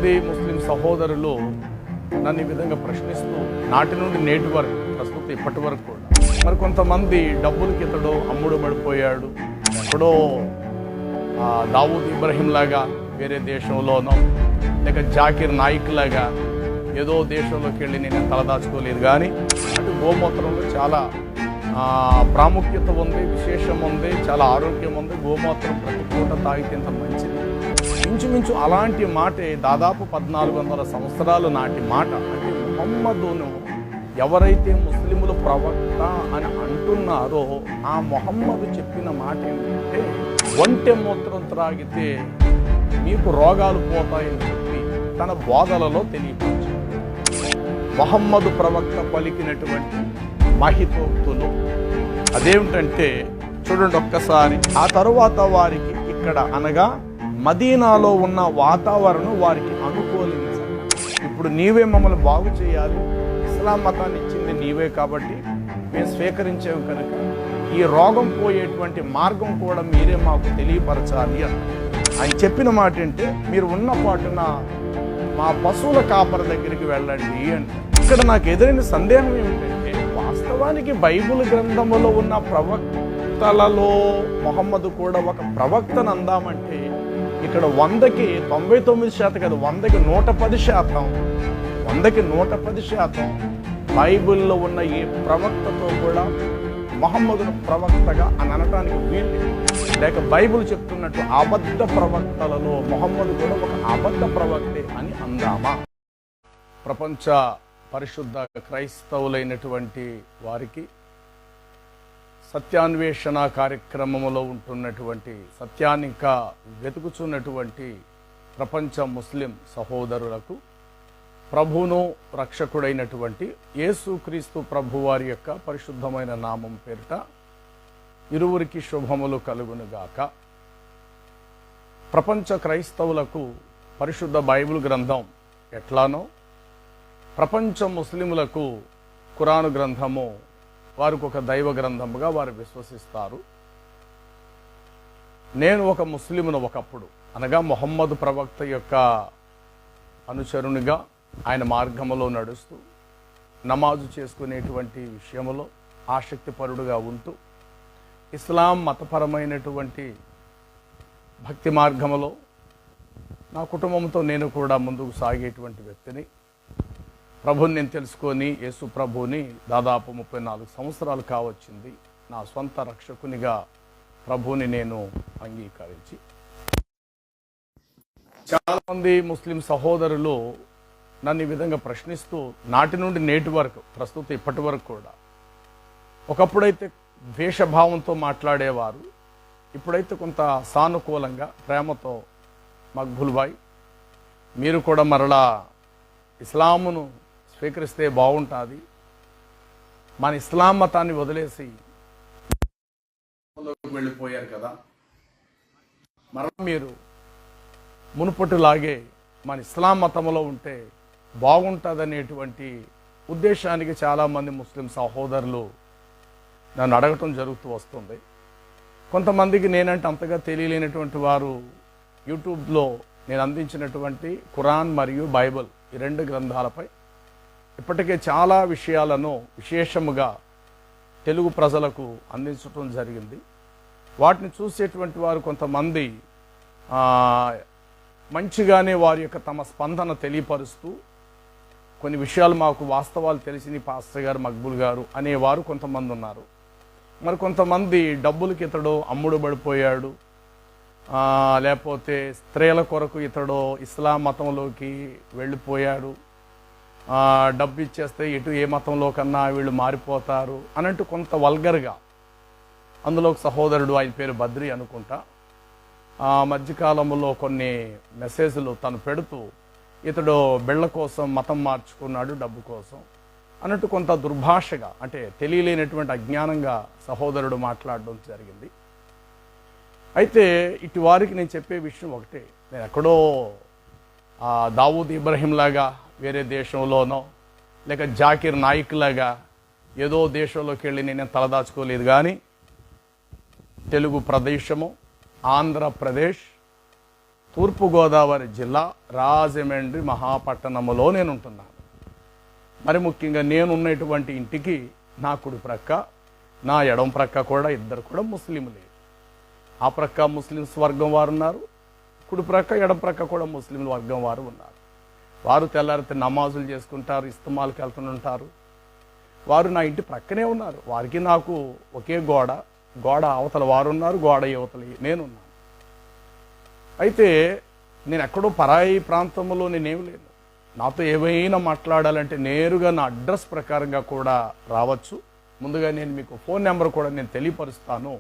చాలామంది ముస్లిం సహోదరులు నన్ను ఈ విధంగా ప్రశ్నిస్తూ నాటి నుండి నేటి వరకు ప్రస్తుతం ఇప్పటి వరకు కూడా మరి కొంతమంది డబ్బులకి ఇతడు అమ్ముడు పడిపోయాడు, ఎక్కడో దావూద్ ఇబ్రహీం లాగా వేరే దేశంలోనో లేక జాకిర్ నాయిక్ లాగా ఏదో దేశంలోకి వెళ్ళి నేను తలదాచుకోలేదు. కానీ అటు గోమూత్రంలో చాలా ప్రాముఖ్యత ఉంది, విశేషం ఉంది, చాలా ఆరోగ్యం ఉంది. గోమూత్రం ప్రతి పూట తాగితే ఎంత మంచిది. ఇంచుమించు అలాంటి మాటే దాదాపు 1400 సంవత్సరాలు నాటి మాట. అంటే ముహమ్మదును ఎవరైతే ముస్లిములు ప్రవక్త అని అంటున్నారో ఆ ముహమ్మదు చెప్పిన మాట ఏంటంటే ఒంటె మూత్రం త్రాగితే మీకు రోగాలు పోతాయని చెప్పి తన బోధలలో తెలియపరిచారు. ముహమ్మదు ప్రవక్త పలికినటువంటి మహితోక్తులు అదేమిటంటే చూడండి ఒక్కసారి. ఆ తరువాత వారికి ఇక్కడ అనగా మదీనాలో ఉన్న వాతావరణం వారికి అనుకూలించాలి. ఇప్పుడు నీవే మమ్మల్ని బాగు చేయాలి, ఇస్లాం మతాన్ని ఇచ్చింది నీవే కాబట్టి మేము స్వీకరించాము కనుక ఈ రోగం పోయేటువంటి మార్గం కూడా మీరే మాకు తెలియపరచాలి అని ఆయన చెప్పిన మాట ఏంటే మీరు ఉన్న పాటున మా పశువుల కాపరి దగ్గరికి వెళ్ళండి అంటే. ఇక్కడ నాకు ఎదురైన సందేహం ఏమిటంటే వాస్తవానికి బైబిల్ గ్రంథములో ఉన్న ప్రవక్తలలో మొహమ్మద్ కూడా ఒక ప్రవక్తను అందామంటే ఇక్కడ 100కి 99% కాదు, 100కి 110%, 100కి 110% బైబిల్లో ఉన్న ఏ ప్రవక్తతో కూడా మొహమ్మదును ప్రవక్తగా అని అనటానికి వీలు లేక బైబిల్ చెప్తున్నట్టు అబద్ధ ప్రవక్తలలో మొహమ్మద్ కూడా ఒక అబద్ధ ప్రవక్తే అని అందామా? ప్రపంచ పరిశుద్ధ క్రైస్తవులైనటువంటి వారికి సత్యాన్వేషణ కార్యక్రమంలో ఉంటున్నటువంటి సత్యాన్ని ఇంకా వెతుకుచున్నటువంటి ప్రపంచ ముస్లిం సహోదరులకు ప్రభువును రక్షకుడైనటువంటి యేసుక్రీస్తు ప్రభువారి యొక్క పరిశుద్ధమైన నామం పేరిట ఇరువురికి శుభములు కలుగునుగాక. ప్రపంచ క్రైస్తవులకు పరిశుద్ధ బైబిల్ గ్రంథం ఎట్లానో ప్రపంచ ముస్లిములకు ఖురాను గ్రంథము వారికి ఒక దైవ గ్రంథముగా వారు విశ్వసిస్తారు. నేను ఒక ముస్లిమును ఒకప్పుడు అనగా మొహమ్మద్ ప్రవక్త యొక్క అనుచరునిగా ఆయన మార్గములో నడుస్తూ నమాజు చేసుకునేటువంటి విషయంలో ఆసక్తిపరుడుగా ఉంటూ ఇస్లాం మతపరమైనటువంటి భక్తి మార్గములో నా కుటుంబంతో నేను కూడా ముందుకు సాగేటువంటి వ్యక్తిని. ప్రభుని నేను తెలుసుకొని యేసు ప్రభుని దాదాపు 34 సంవత్సరాలు కావచ్చింది. నా స్వంత రక్షకునిగా ప్రభుని నేను అంగీకరించి చాలామంది ముస్లిం సహోదరులు నన్ను ఈ విధంగా ప్రశ్నిస్తూ నాటి నుండి నేటి వరకు ప్రస్తుతం ఇప్పటి వరకు కూడా ఒకప్పుడైతే ద్వేషభావంతో మాట్లాడేవారు, ఇప్పుడైతే కొంత సానుకూలంగా ప్రేమతో మక్బూల్ భాయ్ మీరు కూడా మరలా ఇస్లామును స్వీకరిస్తే బాగుంటుంది, మన ఇస్లాం మతాన్ని వదిలేసి వెళ్ళిపోయారు కదా, మరలా మీరు మునుపటిలాగే మన ఇస్లాం మతంలో ఉంటే బాగుంటుందనేటువంటి ఉద్దేశానికి చాలామంది ముస్లిం సహోదరులు నన్ను అడగటం జరుగుతూ వస్తుంది. కొంతమందికి నేనంటే అంతగా తెలియలేనటువంటి వారు యూట్యూబ్లో నేను అందించినటువంటి ఖురాన్ మరియు బైబిల్ ఈ 2 గ్రంథాలపై ఇప్పటికే చాలా విషయాలను విశేషముగా తెలుగు ప్రజలకు అందించడం జరిగింది. వాటిని చూసేటువంటి వారు కొంతమంది మంచిగానే వారి యొక్క తమ స్పందన తెలియపరుస్తూ కొన్ని విషయాలు మాకు వాస్తవాలు తెలిసింది పాస్టర్ గారు మక్బూల్ గారు అనేవారు కొంతమంది ఉన్నారు. మరి కొంతమంది డబ్బులకి ఇతడు అమ్ముడు పడిపోయాడు, లేకపోతే స్త్రీల కొరకు ఇతడు ఇస్లాం మతంలోకి వెళ్ళిపోయాడు, డబ్బు ఇచ్చేస్తే ఎటు ఏ మతంలో కన్నా వీళ్ళు మారిపోతారు అనంటూ కొంత వల్గర్గా అందులో ఒక సహోదరుడు ఆయన పేరు బద్రి అనుకుంటా మధ్యకాలంలో కొన్ని మెసేజ్లు తను పెడుతూ ఇతడు బిళ్ళ కోసం మతం మార్చుకున్నాడు డబ్బు కోసం అన్నట్టు కొంత దుర్భాషగా అంటే తెలియలేనటువంటి అజ్ఞానంగా సహోదరుడు మాట్లాడడం జరిగింది. అయితే ఇటు వారికి నేను చెప్పే విషయం ఒకటే, నేను ఎక్కడో దావూద్ ఇబ్రహీం లాగా వేరే దేశంలోనో లేక జాకిర్ నాయిక్ లాగా ఏదో దేశంలోకి వెళ్ళి నేను తలదాచుకోలేదు. కానీ తెలుగు ప్రదేశము ఆంధ్రప్రదేశ్ తూర్పుగోదావరి జిల్లా రాజమండ్రి మహాపట్టణములో నేను ఉంటున్నాను. మరి ముఖ్యంగా నేనున్నటువంటి ఇంటికి నా కుడి ప్రక్క, నా ఎడం ప్రక్క కూడా ఇద్దరు కూడా ముస్లింలే. ఆ ప్రక్క ముస్లిమ్స్ వర్గం వారు ఉన్నారు, కుడి ప్రక్క ఎడం ప్రక్క కూడా ముస్లింల వర్గం వారు ఉన్నారు. వారు తెల్లారితే నమాజులు చేసుకుంటారు, ఇస్తమాలకు వెళ్తుంటారు. వారు నా ఇంటి ప్రక్కనే ఉన్నారు. వారికి నాకు ఒకే గోడ, గోడ అవతల వారు ఉన్నారు, గోడ యువతల నేనున్నాను. అయితే నేను ఎక్కడో పరాయి ప్రాంతంలో నేనేమి లేను. నాతో ఏమైనా మాట్లాడాలంటే నేరుగా నా అడ్రస్ ప్రకారంగా కూడా రావచ్చు. ముందుగా నేను మీకు ఫోన్ నెంబర్ కూడా నేను తెలియపరుస్తాను.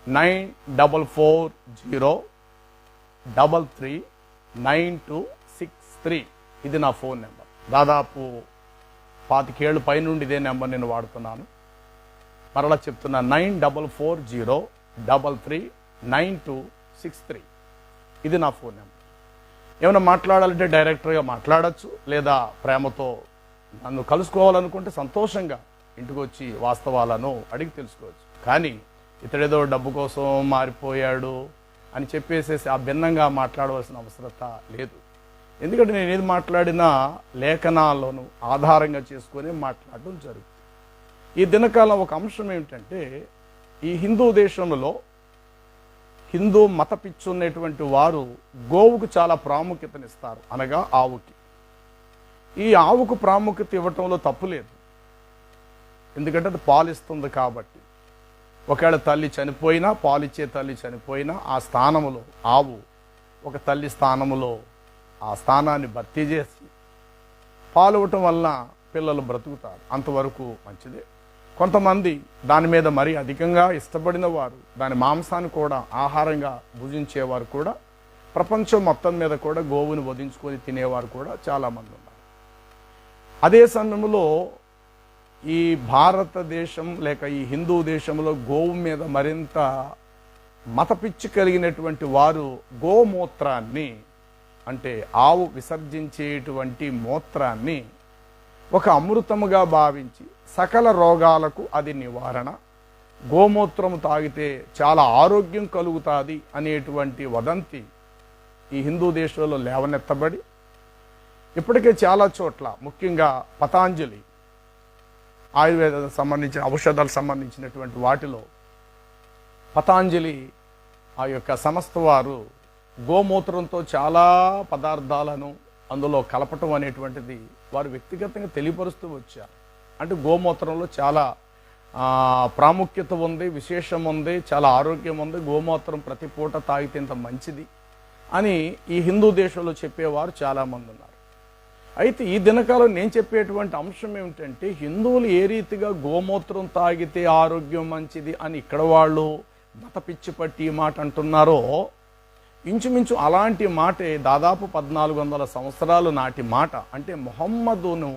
9440339263. ఇది నా ఫోన్ నెంబర్. దాదాపు 25 ఏళ్ళ పైనుండి ఇదే నెంబర్ నేను వాడుతున్నాను. మరలా చెప్తున్నా, 9440339263. ఇది నా ఫోన్ నెంబర్. ఏమైనా మాట్లాడాలంటే డైరెక్ట్గా మాట్లాడచ్చు, లేదా ప్రేమతో నన్ను కలుసుకోవాలనుకుంటే సంతోషంగా ఇంటికి వచ్చి వాస్తవాలను అడిగి తెలుసుకోవచ్చు. కానీ ఇతడేదో డబ్బు కోసం మారిపోయాడు అని చెప్పేసేసి ఆ భిన్నంగా మాట్లాడవలసిన అవసరత లేదు. ఎందుకంటే నేను ఏది మాట్లాడినా లేఖనాలను ఆధారంగా చేసుకొని మాట్లాడడం జరుగుతుంది. ఈ దినకాలం ఒక అంశం ఏమిటంటే, ఈ హిందూ దేశంలో హిందూ మత పిచ్చున్నటువంటి వారు గోవుకు చాలా ప్రాముఖ్యతనిస్తారు, అనగా ఆవుకి. ఈ ఆవుకు ప్రాముఖ్యత ఇవ్వటంలో తప్పు లేదు, ఎందుకంటే అది పాలిస్తుంది కాబట్టి. ఒకవేళ తల్లి చనిపోయినా, పాలిచ్చే తల్లి చనిపోయినా, ఆ స్థానములో ఆవు ఒక తల్లి స్థానములో ఆ స్థానాన్ని భర్తీ చేసి పాలు ఇవ్వటం వల్ల పిల్లలు బ్రతుకుతారు. అంతవరకు మంచిదే. కొంతమంది దాని మీద మరీ అధికంగా ఇష్టపడిన వారు దాని మాంసాన్ని కూడా ఆహారంగా భుజించేవారు కూడా, ప్రపంచం మొత్తం మీద కూడా గోవుని వధించుకొని తినేవారు కూడా చాలామంది ఉన్నారు. అదే సమయంలో ఈ భారతదేశం లేక ఈ హిందూ దేశంలో గోవు మీద మరింత మతపిచ్చి కలిగినటువంటి వారు గోమూత్రాన్ని, అంటే ఆవు విసర్జించేటువంటి మూత్రాన్ని ఒక అమృతముగా భావించి సకల రోగాలకు అది నివారణ, గోమూత్రము తాగితే చాలా ఆరోగ్యం కలుగుతుంది అనేటువంటి వదంతి ఈ హిందూ దేశంలో లేవనెత్తబడి ఇప్పటికే చాలా చోట్ల, ముఖ్యంగా పతాంజలి ఆయుర్వేద సంబంధించిన ఔషధాలకు సంబంధించినటువంటి వాటిలో పతాంజలి ఆ యొక్క సంస్థ వారు గోమూత్రంతో చాలా పదార్థాలను అందులో కలపటం అనేటువంటిది వారు వ్యక్తిగతంగా తెలియపరుస్తూ వచ్చారు. అంటే గోమూత్రంలో చాలా ప్రాముఖ్యత ఉంది, విశేషం ఉంది, చాలా ఆరోగ్యం ఉంది, గోమూత్రం ప్రతి పూట తాగితే ఇంత మంచిది అని ఈ హిందూ దేశంలో చెప్పేవారు చాలామంది ఉన్నారు. అయితే ఈ దినకాలం నేను చెప్పేటువంటి అంశం ఏమిటంటే, హిందువులు ఏ రీతిగా గోమూత్రం తాగితే ఆరోగ్యం మంచిది అని ఇక్కడ వాళ్ళు మత పిచ్చి పట్టి మాట అంటున్నారో, ఇంచుమించు అలాంటి మాటే దాదాపు 1400 సంవత్సరాలు నాటి మాట. అంటే మొహమ్మదును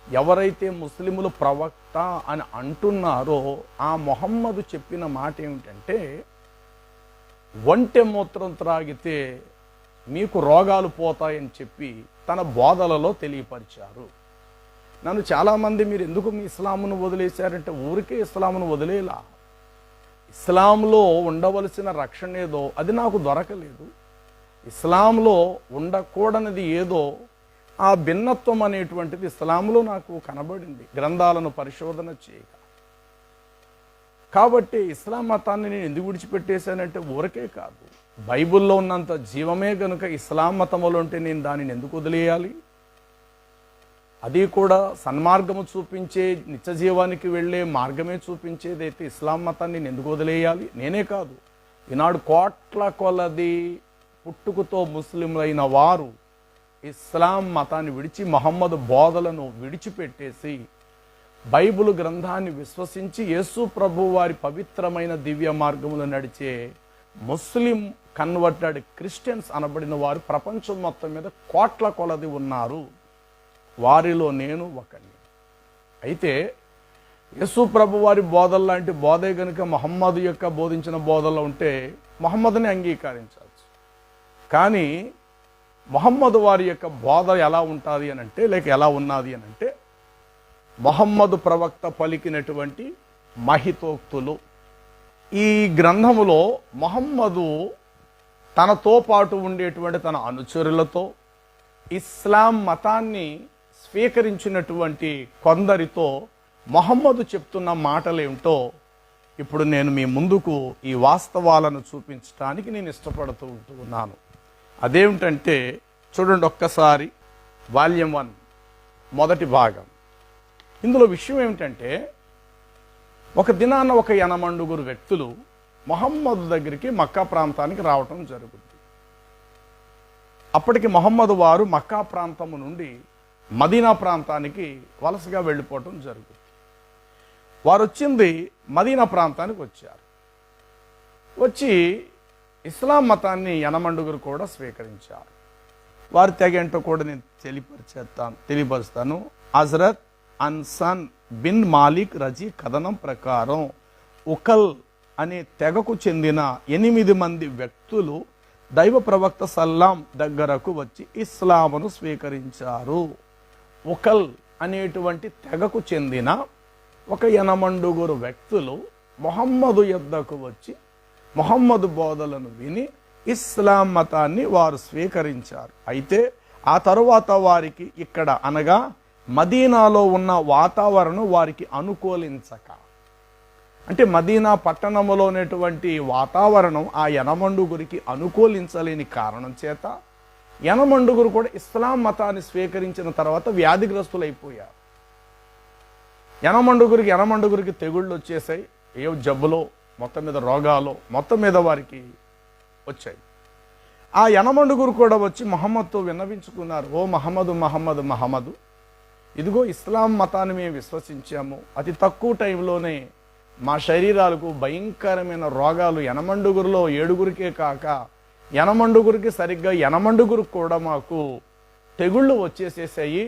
ఎవరైతే ముస్లిములు ప్రవక్త అని అంటున్నారో ఆ మొహమ్మదు చెప్పిన మాట ఏమిటంటే, ఒంటె మూత్రం త్రాగితే మీకు రోగాలు పోతాయని చెప్పి తన బోధలలో తెలియపరిచారు. నన్ను చాలామంది, మీరు ఎందుకు మీ ఇస్లామును వదిలేశారంటే, ఊరికే ఇస్లామును వదిలేలా. ఇస్లాంలో ఉండవలసిన రక్షణ ఏదో అది నాకు దొరకలేదు. ఇస్లాంలో ఉండకూడనిది ఏదో ఆ భిన్నత్వం అనేటువంటిది ఇస్లాంలో నాకు కనబడింది గ్రంథాలను పరిశోధన చేయక. కాబట్టి ఇస్లాం మతాన్ని నేను ఎందుకు విడిచిపెట్టేశానంటే ఊరకే కాదు, బైబిల్లో ఉన్నంత జీవమే గనుక ఇస్లాం మతంలో ఉంటే నేను దానిని ఎందుకు వదిలేయాలి? అది కూడా సన్మార్గము చూపించే, నిత్య జీవానికి వెళ్ళే మార్గమే చూపించేదైతే ఇస్లాం మతాన్ని నేను ఎందుకు వదిలేయాలి? నేనే కాదు, ఈనాడు కోట్ల కొలది పుట్టుకతో ముస్లింలైన వారు ఇస్లాం మతాన్ని విడిచి మహమ్మద్ బోధలను విడిచిపెట్టేసి బైబిల్ గ్రంథాన్ని విశ్వసించి యేసు ప్రభు వారి పవిత్రమైన దివ్య మార్గములు నడిచే ముస్లిం కన్వర్టెడ్ క్రిస్టియన్స్ అనబడిన వారు ప్రపంచం మొత్తం మీద కోట్ల కొలది ఉన్నారు. వారిలో నేను ఒకని. అయితే యేసు ప్రభు వారి బోధలు లాంటి బోధే గనుక మహమ్మద్ యొక్క బోధించిన బోధలో ఉంటే మహమ్మద్ని అంగీకరించవచ్చు. కానీ మహమ్మద్ వారి యొక్క బోధ ఎలా ఉంటుంది అని అంటే, లేక ఎలా ఉన్నది అని అంటే, మహమ్మద్ ప్రవక్త పలికినటువంటి మహితోక్తులు. ఈ గ్రంథములో మహమ్మదు తనతో పాటు ఉండేటువంటి తన అనుచరులతో ఇస్లాం మతాన్ని స్వీకరించినటువంటి కొందరితో మొహమ్మదు చెప్తున్న మాటలేమిటో ఇప్పుడు నేను మీ ముందుకు ఈ వాస్తవాలను చూపించడానికి నేను ఇష్టపడుతూ ఉన్నాను. అదేమిటంటే చూడండి ఒక్కసారి వాల్యూమ్ 1 మొదటి భాగం. ఇందులో విషయం ఏమిటంటే ఒక దినాన ఒక 80 వ్యక్తులు మొహమ్మదు దగ్గరికి మక్కా ప్రాంతానికి రావటం జరుగుతుంది. అప్పటికి మొహమ్మదు వారు మక్కా ప్రాంతము నుండి మదీనా ప్రాంతానికి వలసగా వెళ్ళిపోవటం జరుగుతుంది. వారు వచ్చింది మదీనా ప్రాంతానికి వచ్చారు. వచ్చి ఇస్లాం మతాన్ని 80 కూడా స్వీకరించారు. వారి తెగేంటో కూడా నేను తెలియపరుస్తాను. హజరత్ అన్సన్ బిన్ మాలిక్ రజీ కథనం ప్రకారం ఉకల్ అనే తెగకు చెందిన 8 మంది వ్యక్తులు దైవ ప్రవక్త సల్లాం దగ్గరకు వచ్చి ఇస్లామును స్వీకరించారు. ఉకల్ అనేటువంటి తెగకు చెందిన ఒక 80 వ్యక్తులు మొహమ్మదు యొద్దకు వచ్చి మొహమ్మదు బోధలను విని ఇస్లాం మతాన్ని వారు స్వీకరించారు. అయితే ఆ తరువాత వారికి ఇక్కడ అనగా మదీనాలో ఉన్న వాతావరణం వారికి అనుకూలించక, అంటే మదీనా పట్టణంలో ఉన్నటువంటి వాతావరణం ఆ 80 అనుకూలించలేని కారణం చేత 80 కూడా ఇస్లాం మతాన్ని స్వీకరించిన తర్వాత వ్యాధిగ్రస్తులైపోయారు. 80 తెగుళ్ళు వచ్చేసాయి. ఏ జబ్బులో మొత్తం మీద రోగాలు మొత్తం మీద వారికి వచ్చాయి. ఆ 80 కూడా వచ్చి మహమ్మద్తో విన్నవించుకున్నారు. ఓ మహమ్మదు, ఇదిగో ఇస్లాం మతాన్ని మేము విశ్వసించాము. అతి తక్కువ టైంలోనే మా శరీరాలకు భయంకరమైన రోగాలు 80లో 7 కాక 80 సరిగ్గా 80 కూడా మాకు తెగుళ్ళు వచ్చేసేసాయి.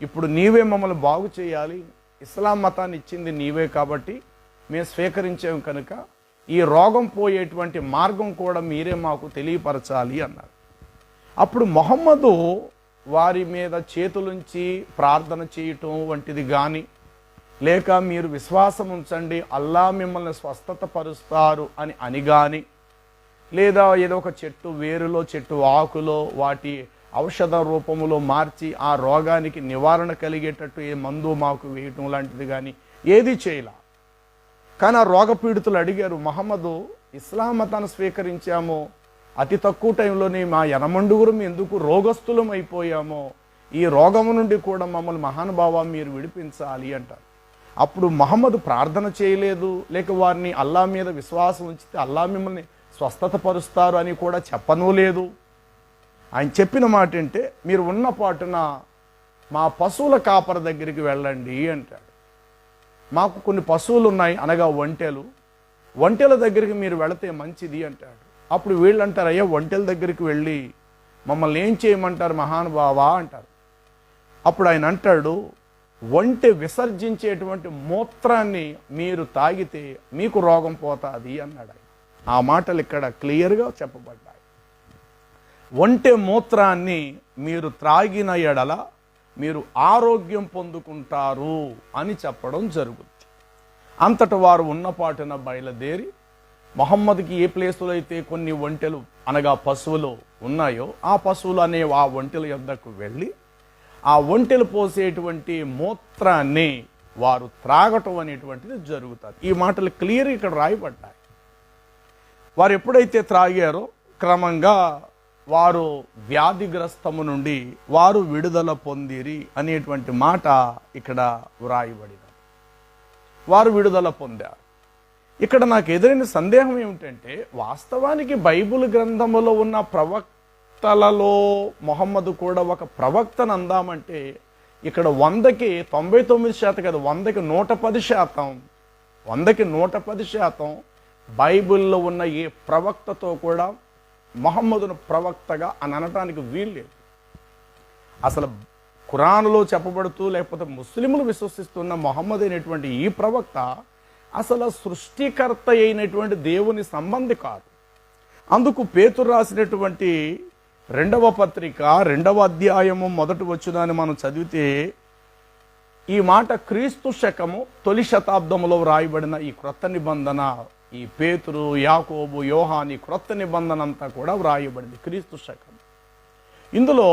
ఇప్పుడు నీవే మమ్మల్ని బాగు చేయాలి. ఇస్లాం మతాన్ని ఇచ్చింది నీవే కాబట్టి మేము స్వీకరించాము కనుక ఈ రోగం పోయేటువంటి మార్గం కూడా మీరే మాకు తెలియపరచాలి అన్నారు. అప్పుడు మొహమ్మదు వారి మీద చేతులుంచి ప్రార్థన చేయటం వంటిది కానీ, లేక మీరు విశ్వాసం ఉంచండి అల్లా మిమ్మల్ని స్వస్థత పరుస్తారు అని కానీ, లేదా ఏదో ఒక చెట్టు వేరులో చెట్టు ఆకులో వాటి ఔషధ రూపములో మార్చి ఆ రోగానికి నివారణ కలిగేటట్టు ఏ మందు మాకు వేయటం లాంటిది కానీ ఏది చేయలా. కానీ ఆ రోగపీడితులు అడిగారు, మహమ్మదు ఇస్లాం మతాన్ని స్వీకరించాము, అతి తక్కువ టైంలోనే మా 80 ఎందుకు రోగస్తులం అయిపోయామో, ఈ రోగము నుండి కూడా మమ్మల్ని మహానుభావ మీరు విడిపించాలి అంటారు. అప్పుడు మహమ్మదు ప్రార్థన చేయలేదు, లేక వారిని అల్లా మీద విశ్వాసం ఉంచితే అల్లా మిమ్మల్ని స్వస్థత పరుస్తారు అని కూడా చెప్పనూ లేదు. ఆయన చెప్పిన మాట ఏంటే, మీరు ఉన్న పాటున మా పశువుల కాపర దగ్గరికి వెళ్ళండి అంటాడు. మాకు కొన్ని పశువులు ఉన్నాయి అనగా ఒంటెల దగ్గరికి మీరు వెళితే మంచిది అంటాడు. అప్పుడు వీళ్ళు అంటారు, అయ్యా ఒంటెల దగ్గరికి వెళ్ళి మమ్మల్ని ఏం చేయమంటారు మహానుభావా అంటారు. అప్పుడు ఆయన అంటాడు, ఒంటె విసర్జించేటువంటి మూత్రాన్ని మీరు తాగితే మీకు రోగం పోతుంది అన్నాడు. ఆ మాటలు ఇక్కడ క్లియర్గా చెప్పబడ్డాయి. ఒంటె మూత్రాన్ని మీరు త్రాగిన ఎడల మీరు ఆరోగ్యం పొందుకుంటారు అని చెప్పడం జరుగుతుంది. అంతట వారు ఉన్నపాటున బయలుదేరి మొహమ్మద్కి ఏ ప్లేసులో అయితే కొన్ని ఒంటెలు అనగా పశువులు ఉన్నాయో ఆ పశువులు అనే ఆ ఒంటెల యొద్దకు వెళ్ళి ఆ ఒంటెలు పోసేటువంటి మూత్రాన్ని వారు త్రాగటం అనేటువంటిది జరుగుతుంది. ఈ మాటలు క్లియర్ ఇక్కడ రాయబడ్డాయి. వారు ఎప్పుడైతే త్రాగారో క్రమంగా వారు వ్యాధిగ్రస్తము నుండి వారు విడుదల పొందిరి అనేటువంటి మాట ఇక్కడ వ్రాయబడినది. వారు విడుదల పొందారు. ఇక్కడ నాకు ఎదురైన సందేహం ఏమిటంటే, వాస్తవానికి బైబిల్ గ్రంథములో ఉన్న ప్రవక్తలలో మొహమ్మదు కూడా ఒక ప్రవక్తను అందామంటే ఇక్కడ 100కి 99% కాదు, 100కి 110%, 100కి 110% బైబిల్లో ఉన్న ఏ ప్రవక్తతో కూడా మొహమ్మదును ప్రవక్తగా అని అనటానికి వీల్లేదు. అసలు ఖురానులో చెప్పబడుతూ లేకపోతే ముస్లింలు విశ్వసిస్తున్న మొహమ్మద్ అయినటువంటి ఈ ప్రవక్త అసలు సృష్టికర్త అయినటువంటి దేవుని సంబంధి కాదు. అందుకు పేతురు రాసినటువంటి 2వ పత్రిక 2వ అధ్యాయము 1వ వచనాన్ని మనం చదివితే ఈ మాట క్రీస్తు శకము తొలి శతాబ్దంలో వ్రాయబడిన ఈ క్రొత్త నిబంధన ఈ పేతురు, యాకోబు, యోహాని క్రొత్త నిబంధన అంతా కూడా వ్రాయబడింది క్రీస్తు శకం. ఇందులో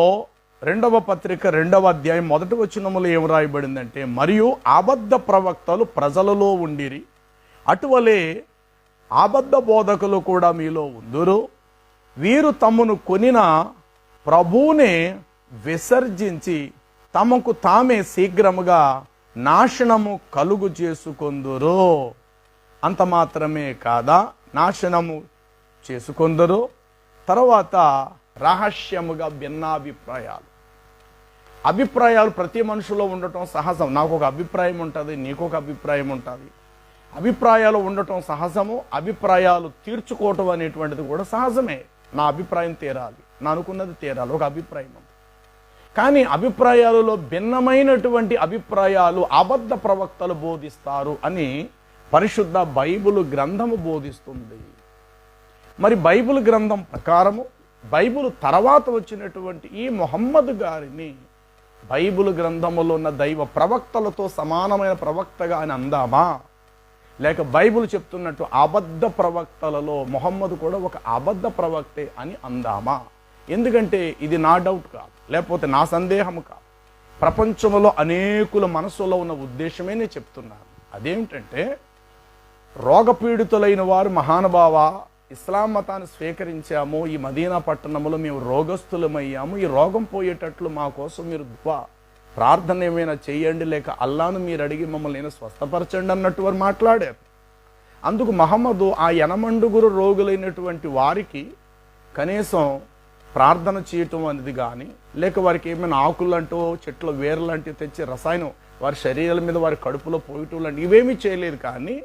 2వ పత్రిక 2వ అధ్యాయం 1వ వచనములో ఏం వ్రాయబడిందంటే, మరియు అబద్ధ ప్రవక్తలు ప్రజలలో ఉండిరి, అటువలే అబద్ధ బోధకులు కూడా మీలో ఉందురు. వీరు తమను కొనిన ప్రభువునే విసర్జించి తమకు తామే శీఘ్రముగా నాశనము కలుగు చేసుకొందురు. అంత మాత్రమే కాదా, నాశనము చేసుకొందురు. తర్వాత రహస్యముగా అభిప్రాయాలు ప్రతి మనుషులో ఉండటం సహజం. నాకు ఒక అభిప్రాయం ఉంటుంది, నీకు ఒక అభిప్రాయం ఉంటుంది. అభిప్రాయాలు ఉండటం సహజము. అభిప్రాయాలు తీర్చుకోవటం అనేటువంటిది కూడా సహజమే. నా అభిప్రాయం తీరాలి, నా అనుకున్నది తీరాలి, ఒక అభిప్రాయం ఉంది. కానీ అభిప్రాయాలలో భిన్నమైనటువంటి అభిప్రాయాలు అబద్ధ ప్రవక్తలు బోధిస్తారు అని పరిశుద్ధ బైబిల్ గ్రంథము బోధిస్తుంది. మరి బైబిల్ గ్రంథం ప్రకారము బైబిల్ తర్వాత వచ్చినటువంటి ఈ ముహమ్మద్ గారిని బైబిల్ గ్రంథములో ఉన్న దైవ ప్రవక్తలతో సమానమైన ప్రవక్తగా అని అందామా, లేక బైబిల్ చెప్తున్నట్టు అబద్ధ ప్రవక్తలలో ముహమ్మద్ కూడా ఒక అబద్ధ ప్రవక్తే అని అందామా? ఎందుకంటే ఇది నా డౌట్ కాదు, లేకపోతే నా సందేహం కాదు. ప్రపంచంలో అనేకుల మనసులో ఉన్న ఉద్దేశమే నేను చెప్తున్నాను. అదేమిటంటే, రోగపీడితులైన వారు మహానుభావ, ఇస్లాం మతాన్ని స్వీకరించాము, ఈ మదీనా పట్టణంలో మేము రోగస్తులమయ్యాము, ఈ రోగం పోయేటట్లు మా కోసం మీరు ప్రార్థన ఏమైనా చేయండి, లేక అల్లాను మీరు అడిగి మమ్మల్ని స్వస్థపరచండి అన్నట్టు వారు మాట్లాడారు. అందుకు మహమ్మదు ఆ 80 రోగులైనటువంటి వారికి కనీసం ప్రార్థన చేయటం అనేది కానీ, లేక వారికి ఏమైనా ఆకులంటూ చెట్ల వేర్లంటూ తెచ్చి రసాయనం వారి శరీరాల మీద వారి కడుపులో పోయటం లాంటి ఇవేమీ చేయలేదు. కానీ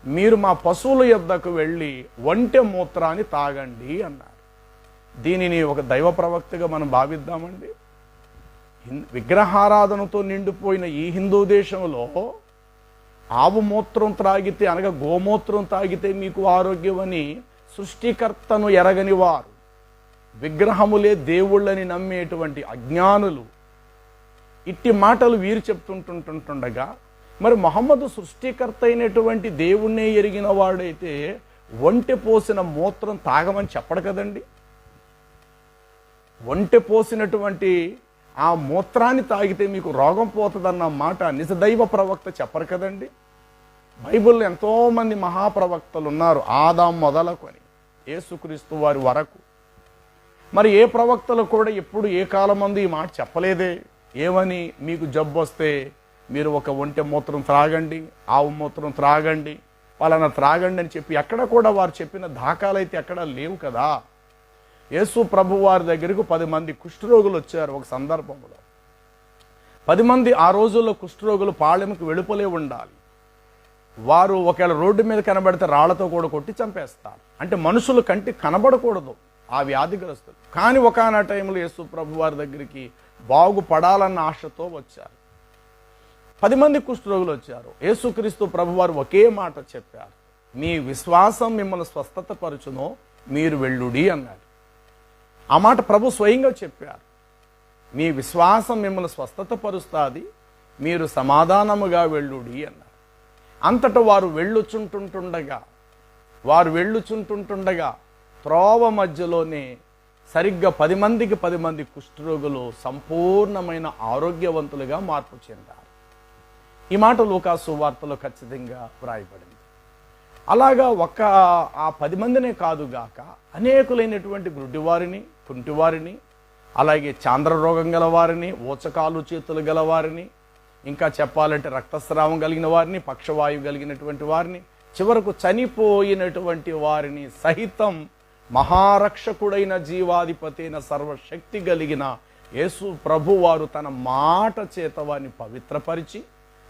మీరు మా పశువుల యొద్దకు వెళ్ళి ఒంటె మూత్రాన్ని తాగండి అన్నారు. దీనిని ఒక దైవ ప్రవక్తగా మనం భావిద్దామండి. విగ్రహారాధనతో నిండిపోయిన ఈ హిందూ దేశంలో ఆవు మూత్రం త్రాగితే, అనగా గోమూత్రం తాగితే మీకు ఆరోగ్యం అని సృష్టికర్తను ఎరగని వారు, విగ్రహములే దేవుళ్ళని నమ్మేటువంటి అజ్ఞానులు ఇట్టి మాటలు వీరు చెప్తుంటుండగా, మరి మొహమ్మద్ సృష్టికర్త అయినటువంటి దేవుణ్ణే ఎరిగిన వాడైతే ఒంటె పోసిన మూత్రం తాగమని చెప్పడు కదండి. ఒంటె పోసినటువంటి ఆ మూత్రాన్ని తాగితే మీకు రోగం పోతుందన్న మాట నిజదైవ ప్రవక్త చెప్పరు కదండి. బైబిల్లో ఎంతోమంది మహాప్రవక్తలు ఉన్నారు, ఆదాం మొదలుకొని యేసుక్రీస్తు వారి వరకు. మరి ఏ ప్రవక్తలు కూడా ఎప్పుడు ఏ కాలమందు ఈ మాట చెప్పలేదే. ఏమని? మీకు జబ్బు వస్తే మీరు ఒక ఒంటె మూత్రం త్రాగండి, ఆవు మూత్రం త్రాగండి, పలానా త్రాగండి అని చెప్పి ఎక్కడ కూడా వారు చెప్పిన దాఖలైతే ఎక్కడ లేవు కదా. యేసు ప్రభు వారి దగ్గరకు 10 మంది కుష్ఠరోగులు వచ్చారు ఒక సందర్భంలో. 10 మంది ఆ రోజుల్లో కుష్ఠరోగులు పాళెంకి వెలుపలే ఉండాలి. వారు ఒకవేళ రోడ్డు మీద కనబడితే రాళ్లతో కూడా కొట్టి చంపేస్తారు. అంటే మనుషులు కంటికి కనబడకూడదు ఆ వ్యాధిగ్రస్తులు. కానీ ఒకానా టైంలో యేసు ప్రభు వారి దగ్గరికి బాగుపడాలన్న ఆశతో వచ్చారు. 10 మంది కుష్ఠరోగులు వచ్చారు. యేసుక్రీస్తు ప్రభువారు ఒకే మాట చెప్పారు, మీ విశ్వాసం మిమ్మల్ని స్వస్థత పరుచునో మీరు వెళ్ళుడి అన్నారు. ఆ మాట ప్రభు స్వయంగా చెప్పారు. మీ విశ్వాసం మిమ్మల్ని స్వస్థత పరుస్తుంది, మీరు సమాధానముగా వెళ్ళుడి అన్నారు. అంతటా వారు వెళ్ళుచుంటుండగా త్రోవ మధ్యలోనే సరిగ్గా 10 మందికి 10 మంది కుష్ఠరోగులు సంపూర్ణమైన ఆరోగ్యవంతులుగా మార్పు చెందారు. ఈ మాట లూకా సువార్తలో ఖచ్చితంగా వ్రాయబడింది. అలాగా ఆ 10 మందినే కాదుగాక అనేకులైనటువంటి గుడ్డివారిని, కుంటివారిని, అలాగే చాంద్ర రోగం గల వారిని, ఊచకాలు చేతులు గల వారిని, ఇంకా చెప్పాలంటే రక్తస్రావం కలిగిన వారిని, పక్షవాయువు కలిగినటువంటి వారిని, చివరకు చనిపోయినటువంటి వారిని సహితం మహారక్షకుడైన జీవాధిపతి అయిన సర్వశక్తి కలిగిన యేసు ప్రభు వారు తన మాట చేత వారిని పవిత్రపరిచి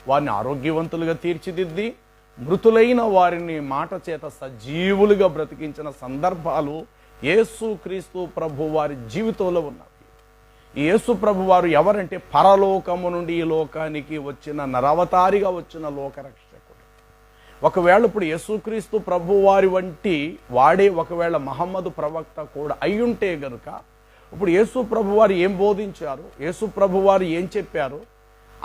వారిని ఆరోగ్యవంతులుగా తీర్చిదిద్ది మృతులైన వారిని మాట చేత సజీవులుగా బ్రతికించిన సందర్భాలు యేసుక్రీస్తు ప్రభు వారి జీవితంలో ఉన్నవి. ఈ యేసు ప్రభు వారు ఎవరంటే పరలోకము నుండి ఈ లోకానికి వచ్చిన నరవతారిగా వచ్చిన లోకరక్షకుడు. ఒకవేళ ఇప్పుడు యేసుక్రీస్తు ప్రభు వారి వంటి వాడే ఒకవేళ మహమ్మదు ప్రవక్త కూడా అయ్యుంటే గనుక ఇప్పుడు యేసు ప్రభు వారు ఏం బోధించారు, యేసు ప్రభు వారు ఏం చెప్పారు,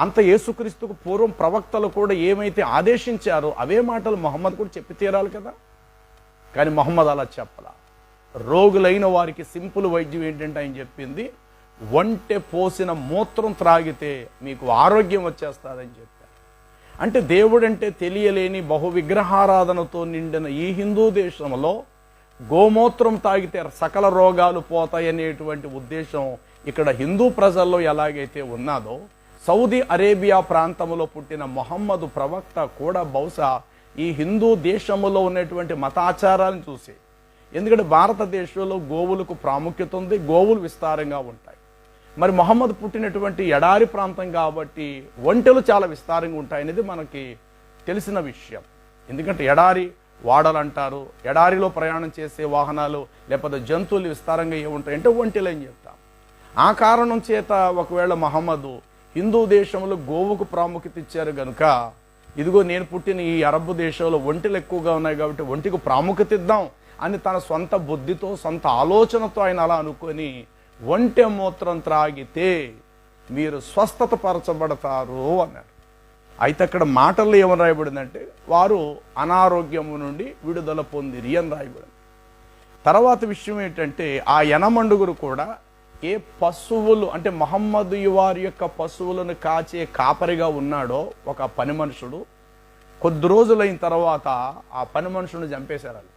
అంత యేసుక్రీస్తుకు పూర్వం ప్రవక్తలు కూడా ఏమైతే ఆదేశించారో అవే మాటలు మొహమ్మద్ కూడా చెప్పి తీరాలి కదా. కానీ మొహమ్మద్ అలా చెప్పలా. రోగులైన వారికి సింపుల్ వైద్యం ఏంటంటే ఆయన చెప్పింది, ఒంటె పోసిన మూత్రం త్రాగితే మీకు ఆరోగ్యం వచ్చేస్తుందని చెప్పారు. అంటే దేవుడంటే తెలియలేని బహు విగ్రహారాధనతో నిండిన ఈ హిందూ దేశంలో గోమూత్రం తాగితే సకల రోగాలు పోతాయనేటువంటి ఉద్దేశం ఇక్కడ హిందూ ప్రజల్లో ఎలాగైతే ఉన్నదో, సౌదీ అరేబియా ప్రాంతంలో పుట్టిన మొహమ్మద్ ప్రవక్త కూడా బహుశా ఈ హిందూ దేశంలో ఉన్నటువంటి మతాచారాలను చూసి, ఎందుకంటే భారతదేశంలో గోవులకు ప్రాముఖ్యత ఉంది, గోవులు విస్తారంగా ఉంటాయి. మరి మొహమ్మద్ పుట్టినటువంటి ఎడారి ప్రాంతం కాబట్టి ఒంటెలు చాలా విస్తారంగా ఉంటాయనేది మనకి తెలిసిన విషయం. ఎందుకంటే ఎడారి వాడలు అంటారు, ఎడారిలో ప్రయాణం చేసే వాహనాలు లేకపోతే జంతువులు విస్తారంగా ఏముంటాయంటే ఒంటెలు అని చెప్తాం. ఆ కారణం చేత ఒకవేళ మొహమ్మద్ హిందూ దేశంలో గోవుకు ప్రాముఖ్యత ఇచ్చారు కనుక, ఇదిగో నేను పుట్టిన ఈ అరబ్ దేశంలో ఒంటెలు ఎక్కువగా ఉన్నాయి కాబట్టి ఒంటికి ప్రాముఖ్యత ఇద్దాం అని తన సొంత బుద్ధితో సొంత ఆలోచనతో ఆయన అలా అనుకొని ఒంటె మూత్రం త్రాగితే మీరు స్వస్థత పరచబడతారు అన్నాడు. అయితే అక్కడ మాటల్లో ఏమని రాయబడిందంటే వారు అనారోగ్యము నుండి విడుదల పొందిరి అని రాయబడింది. తర్వాత విషయం ఏంటంటే ఆ యనమండుగురు కూడా ఏ పశువులు అంటే మహమ్మద్ వారి యొక్క పశువులను కాచే కాపరిగా ఉన్నాడో ఒక పని మనుషుడు, కొద్ది రోజులైన తర్వాత ఆ పని మనుషుడిని చంపేశారు.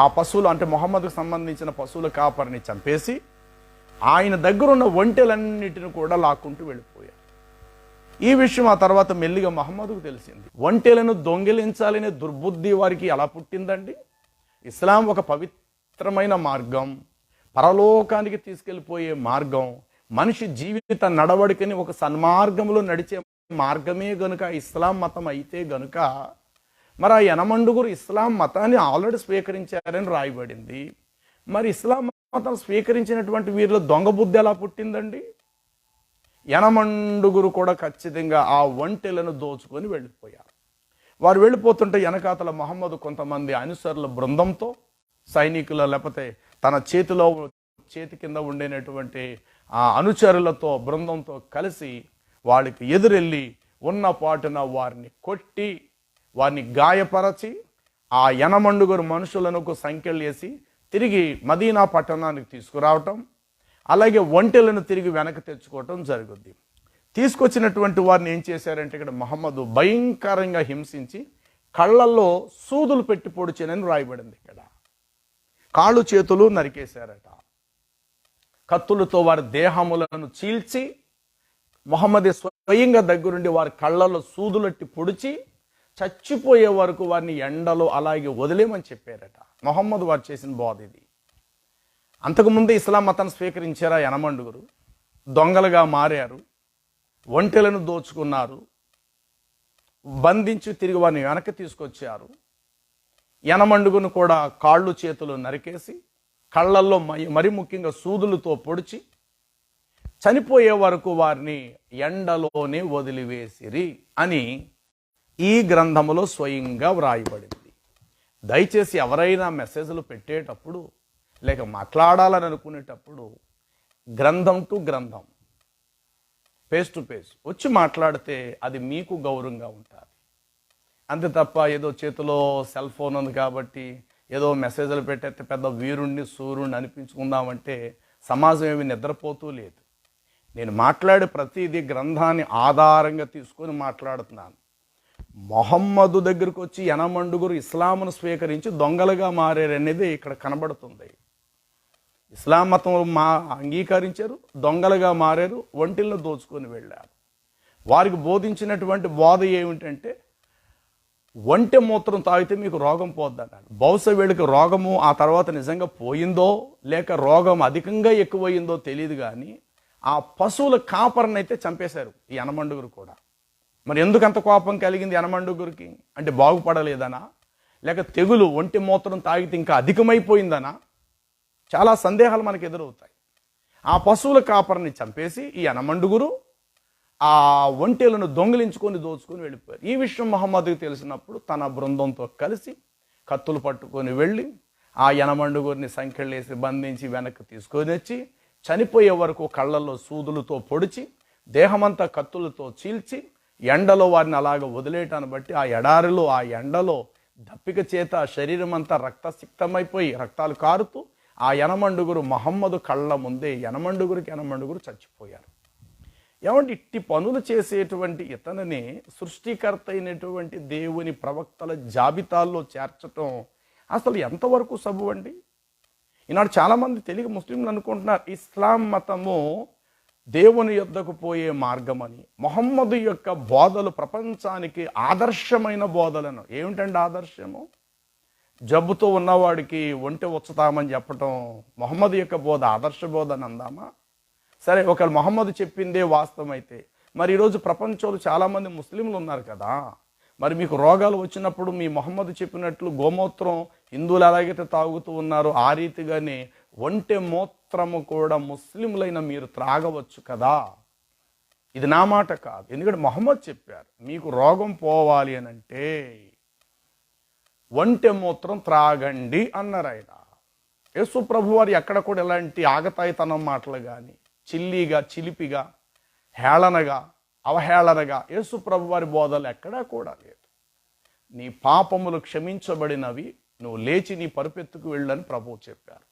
ఆ పశువులు అంటే మొహమ్మద్కు సంబంధించిన పశువుల కాపరిని చంపేసి ఆయన దగ్గర ఉన్న ఒంటెలన్నిటిని కూడా లాక్కుంటూ వెళ్ళిపోయారు. ఈ విషయం ఆ తర్వాత మెల్లిగా మొహమ్మద్కు తెలిసింది. ఒంటెలను దొంగిలించాలనే దుర్బుద్ధి వారికి ఎలా పుట్టిందండి? ఇస్లాం ఒక పవిత్రమైన మార్గం, పరలోకానికి తీసుకెళ్ళిపోయే మార్గం, మనిషి జీవిత నడవడికని ఒక సన్మార్గంలో నడిచే మార్గమే గనుక ఇస్లాం మతం అయితే గనుక, మరి ఆ యనమండుగురు ఇస్లాం మతాన్ని ఆల్రెడీ స్వీకరించారని రాయబడింది. మరి ఇస్లాం మతం స్వీకరించినటువంటి వీరిలో దొంగ బుద్ధి ఎలా పుట్టిందండి? యనమండుగురు కూడా ఖచ్చితంగా ఆ ఒంటెలను దోచుకొని వెళ్ళిపోయారు. వారు వెళ్ళిపోతుంటే వెనకాతల మొహమ్మద్ కొంతమంది అనుసరుల బృందంతో, సైనికుల లేకపోతే తన చేతి కింద ఉండేటువంటి ఆ అనుచరులతో బృందంతో కలిసి వాళ్ళకి ఎదురెళ్ళి ఉన్న పాటున వారిని కొట్టి వారిని గాయపరచి ఆ యనమండుగురు మనుషులను సంఖ్యలు వేసి తిరిగి మదీనా పట్టణానికి తీసుకురావటం, అలాగే ఒంటెలను తిరిగి వెనక్కి తెచ్చుకోవటం జరుగుద్ది. తీసుకొచ్చినటువంటి వారిని ఏం చేశారంటే ఇక్కడ మొహమ్మద్ భయంకరంగా హింసించి కళ్ళల్లో సూదులు పెట్టి పొడిచానని రాయబడింది. ఇక్కడ కాళ్ళు చేతులు నరికేశారట. కత్తులతో వారి దేహములను చీల్చి మొహమ్మద్ స్వయంగా దగ్గరుండి వారి కళ్ళల్లో సూదులట్టి పొడిచి చచ్చిపోయే వరకు వారిని ఎండలో అలాగే వదిలేమని చెప్పారట. మొహమ్మద్ వారు చేసిన బోధ ఇది. అంతకుముందే ఇస్లాం మతాన్ని స్వీకరించారా యనమండుగురు, దొంగలుగా మారారు, ఒంటెలను దోచుకున్నారు, బంధించి తిరిగి వారిని వెనక్కి తీసుకొచ్చారు. యనమండుగును కూడా కాళ్ళు చేతులు నరికేసి కళ్ళల్లో మరి ముఖ్యంగా సూదులతో పొడిచి చనిపోయే వరకు వారిని ఎండలోనే వదిలివేసిరి అని ఈ గ్రంథములో స్వయంగా వ్రాయబడింది. దయచేసి ఎవరైనా మెసేజ్లు పెట్టేటప్పుడు లేక మాట్లాడాలని అనుకునేటప్పుడు గ్రంథం టు గ్రంథం, ఫేస్ టు ఫేస్ వచ్చి మాట్లాడితే అది మీకు గౌరవంగా ఉంటుంది. అంతే తప్ప ఏదో చేతిలో సెల్ ఫోన్ ఉంది కాబట్టి ఏదో మెసేజ్లు పెట్టేస్తే పెద్ద వీరుణ్ణి సూర్యుడిని అనిపించుకుందామంటే సమాజం ఏమి నిద్రపోతూ లేదు. నేను మాట్లాడే ప్రతిదీ గ్రంథాన్ని ఆధారంగా తీసుకొని మాట్లాడుతున్నాను. మొహమ్మదు దగ్గరకు వచ్చి యనమండుగురు ఇస్లామును స్వీకరించి దొంగలుగా మారారనేది ఇక్కడ కనబడుతుంది. ఇస్లాం మతం అంగీకరించారు, దొంగలుగా మారారు, ఒంటిలను దోచుకొని వెళ్ళారు. వారికి బోధించినటువంటి బోధ ఏమిటంటే ఒంటె మూత్రం తాగితే మీకు రోగం పోద్దన్నాడు. బహుశా వీళ్ళకి రోగము ఆ తర్వాత నిజంగా పోయిందో లేక రోగం అధికంగా ఎక్కువయిందో తెలియదు, కానీ ఆ పశువుల కాపరిని అయితే చంపేశారు ఈ యనమండుగురు కూడా. మరి ఎందుకు అంత కోపం కలిగింది యనమండుగురికి? అంటే బాగుపడలేదనా, లేక తెగులు ఒంటె మూత్రం తాగితే ఇంకా అధికమైపోయిందనా? చాలా సందేహాలు మనకు ఎదురవుతాయి. ఆ పశువుల కాపరిని చంపేసి ఈ యనమండుగురు ఆ ఒంటెలను దొంగిలించుకొని దోచుకొని వెళ్ళిపోయారు. ఈ విషయం మొహమ్మద్కి తెలిసినప్పుడు తన బృందంతో కలిసి కత్తులు పట్టుకొని వెళ్ళి ఆ యనమండుగురిని సంఖ్యలేసి బంధించి వెనక్కి తీసుకొని వచ్చి చనిపోయే వరకు కళ్ళల్లో సూదులతో పొడిచి దేహమంతా కత్తులతో చీల్చి ఎండలో వారిని అలాగ వదిలేయటాన్ని బట్టి ఆ ఎడారిలో ఆ ఎండలో దప్పిక చేత శరీరం అంతా రక్తసిక్తమైపోయి రక్తాలు కారుతూ ఆ యనమండుగురు మహమ్మదు కళ్ళ ముందే యనమండుగురు చచ్చిపోయారు. ఏమంటే ఇట్టి పనులు చేసేటువంటి ఇతనిని సృష్టికర్త అయినటువంటి దేవుని ప్రవక్తల జాబితాల్లో చేర్చటం అసలు ఎంతవరకు సబు అండి? ఈనాడు చాలామంది తెలుగు ముస్లింలు అనుకుంటున్నారు ఇస్లాం మతము దేవుని యొద్దకు పోయే మార్గమని, మొహమ్మదు యొక్క బోధలు ప్రపంచానికి ఆదర్శమైన బోధలను. ఏమిటండి ఆదర్శము? జబ్బుతో ఉన్నవాడికి ఒంటె వచ్చుతామని చెప్పటం మొహమ్మదు యొక్క బోధ ఆదర్శ బోధ అని అందామా? సరే, ఒకవేళ మొహమ్మదు చెప్పిందే వాస్తవం అయితే మరి ఈరోజు ప్రపంచంలో చాలామంది ముస్లింలు ఉన్నారు కదా, మరి మీకు రోగాలు వచ్చినప్పుడు మీ మొహమ్మదు చెప్పినట్లు గోమూత్రం హిందువులు ఎలాగైతే తాగుతూ ఉన్నారో ఆ రీతిగానే ఒంటె మూత్రము కూడా ముస్లింలైన మీరు త్రాగవచ్చు కదా. ఇది నా మాట కాదు, ఎందుకంటే మొహమ్మద్ చెప్పారు మీకు రోగం పోవాలి అని అంటే ఒంటె మూత్రం త్రాగండి అన్నారు ఆయన. యేసు ప్రభు వారు ఎక్కడ కూడా ఇలాంటి ఆగతాయితనం మాటలు కానీ చిల్లిగా చిలిపిగా హేళనగా అవహేళనగా యేసు ప్రభు వారి బోధలు ఎక్కడా కూడా లేదు. నీ పాపములు క్షమించబడినవి, నువ్వు లేచి నీ పరుపెత్తుకు వెళ్ళని ప్రభువు చెప్పారు.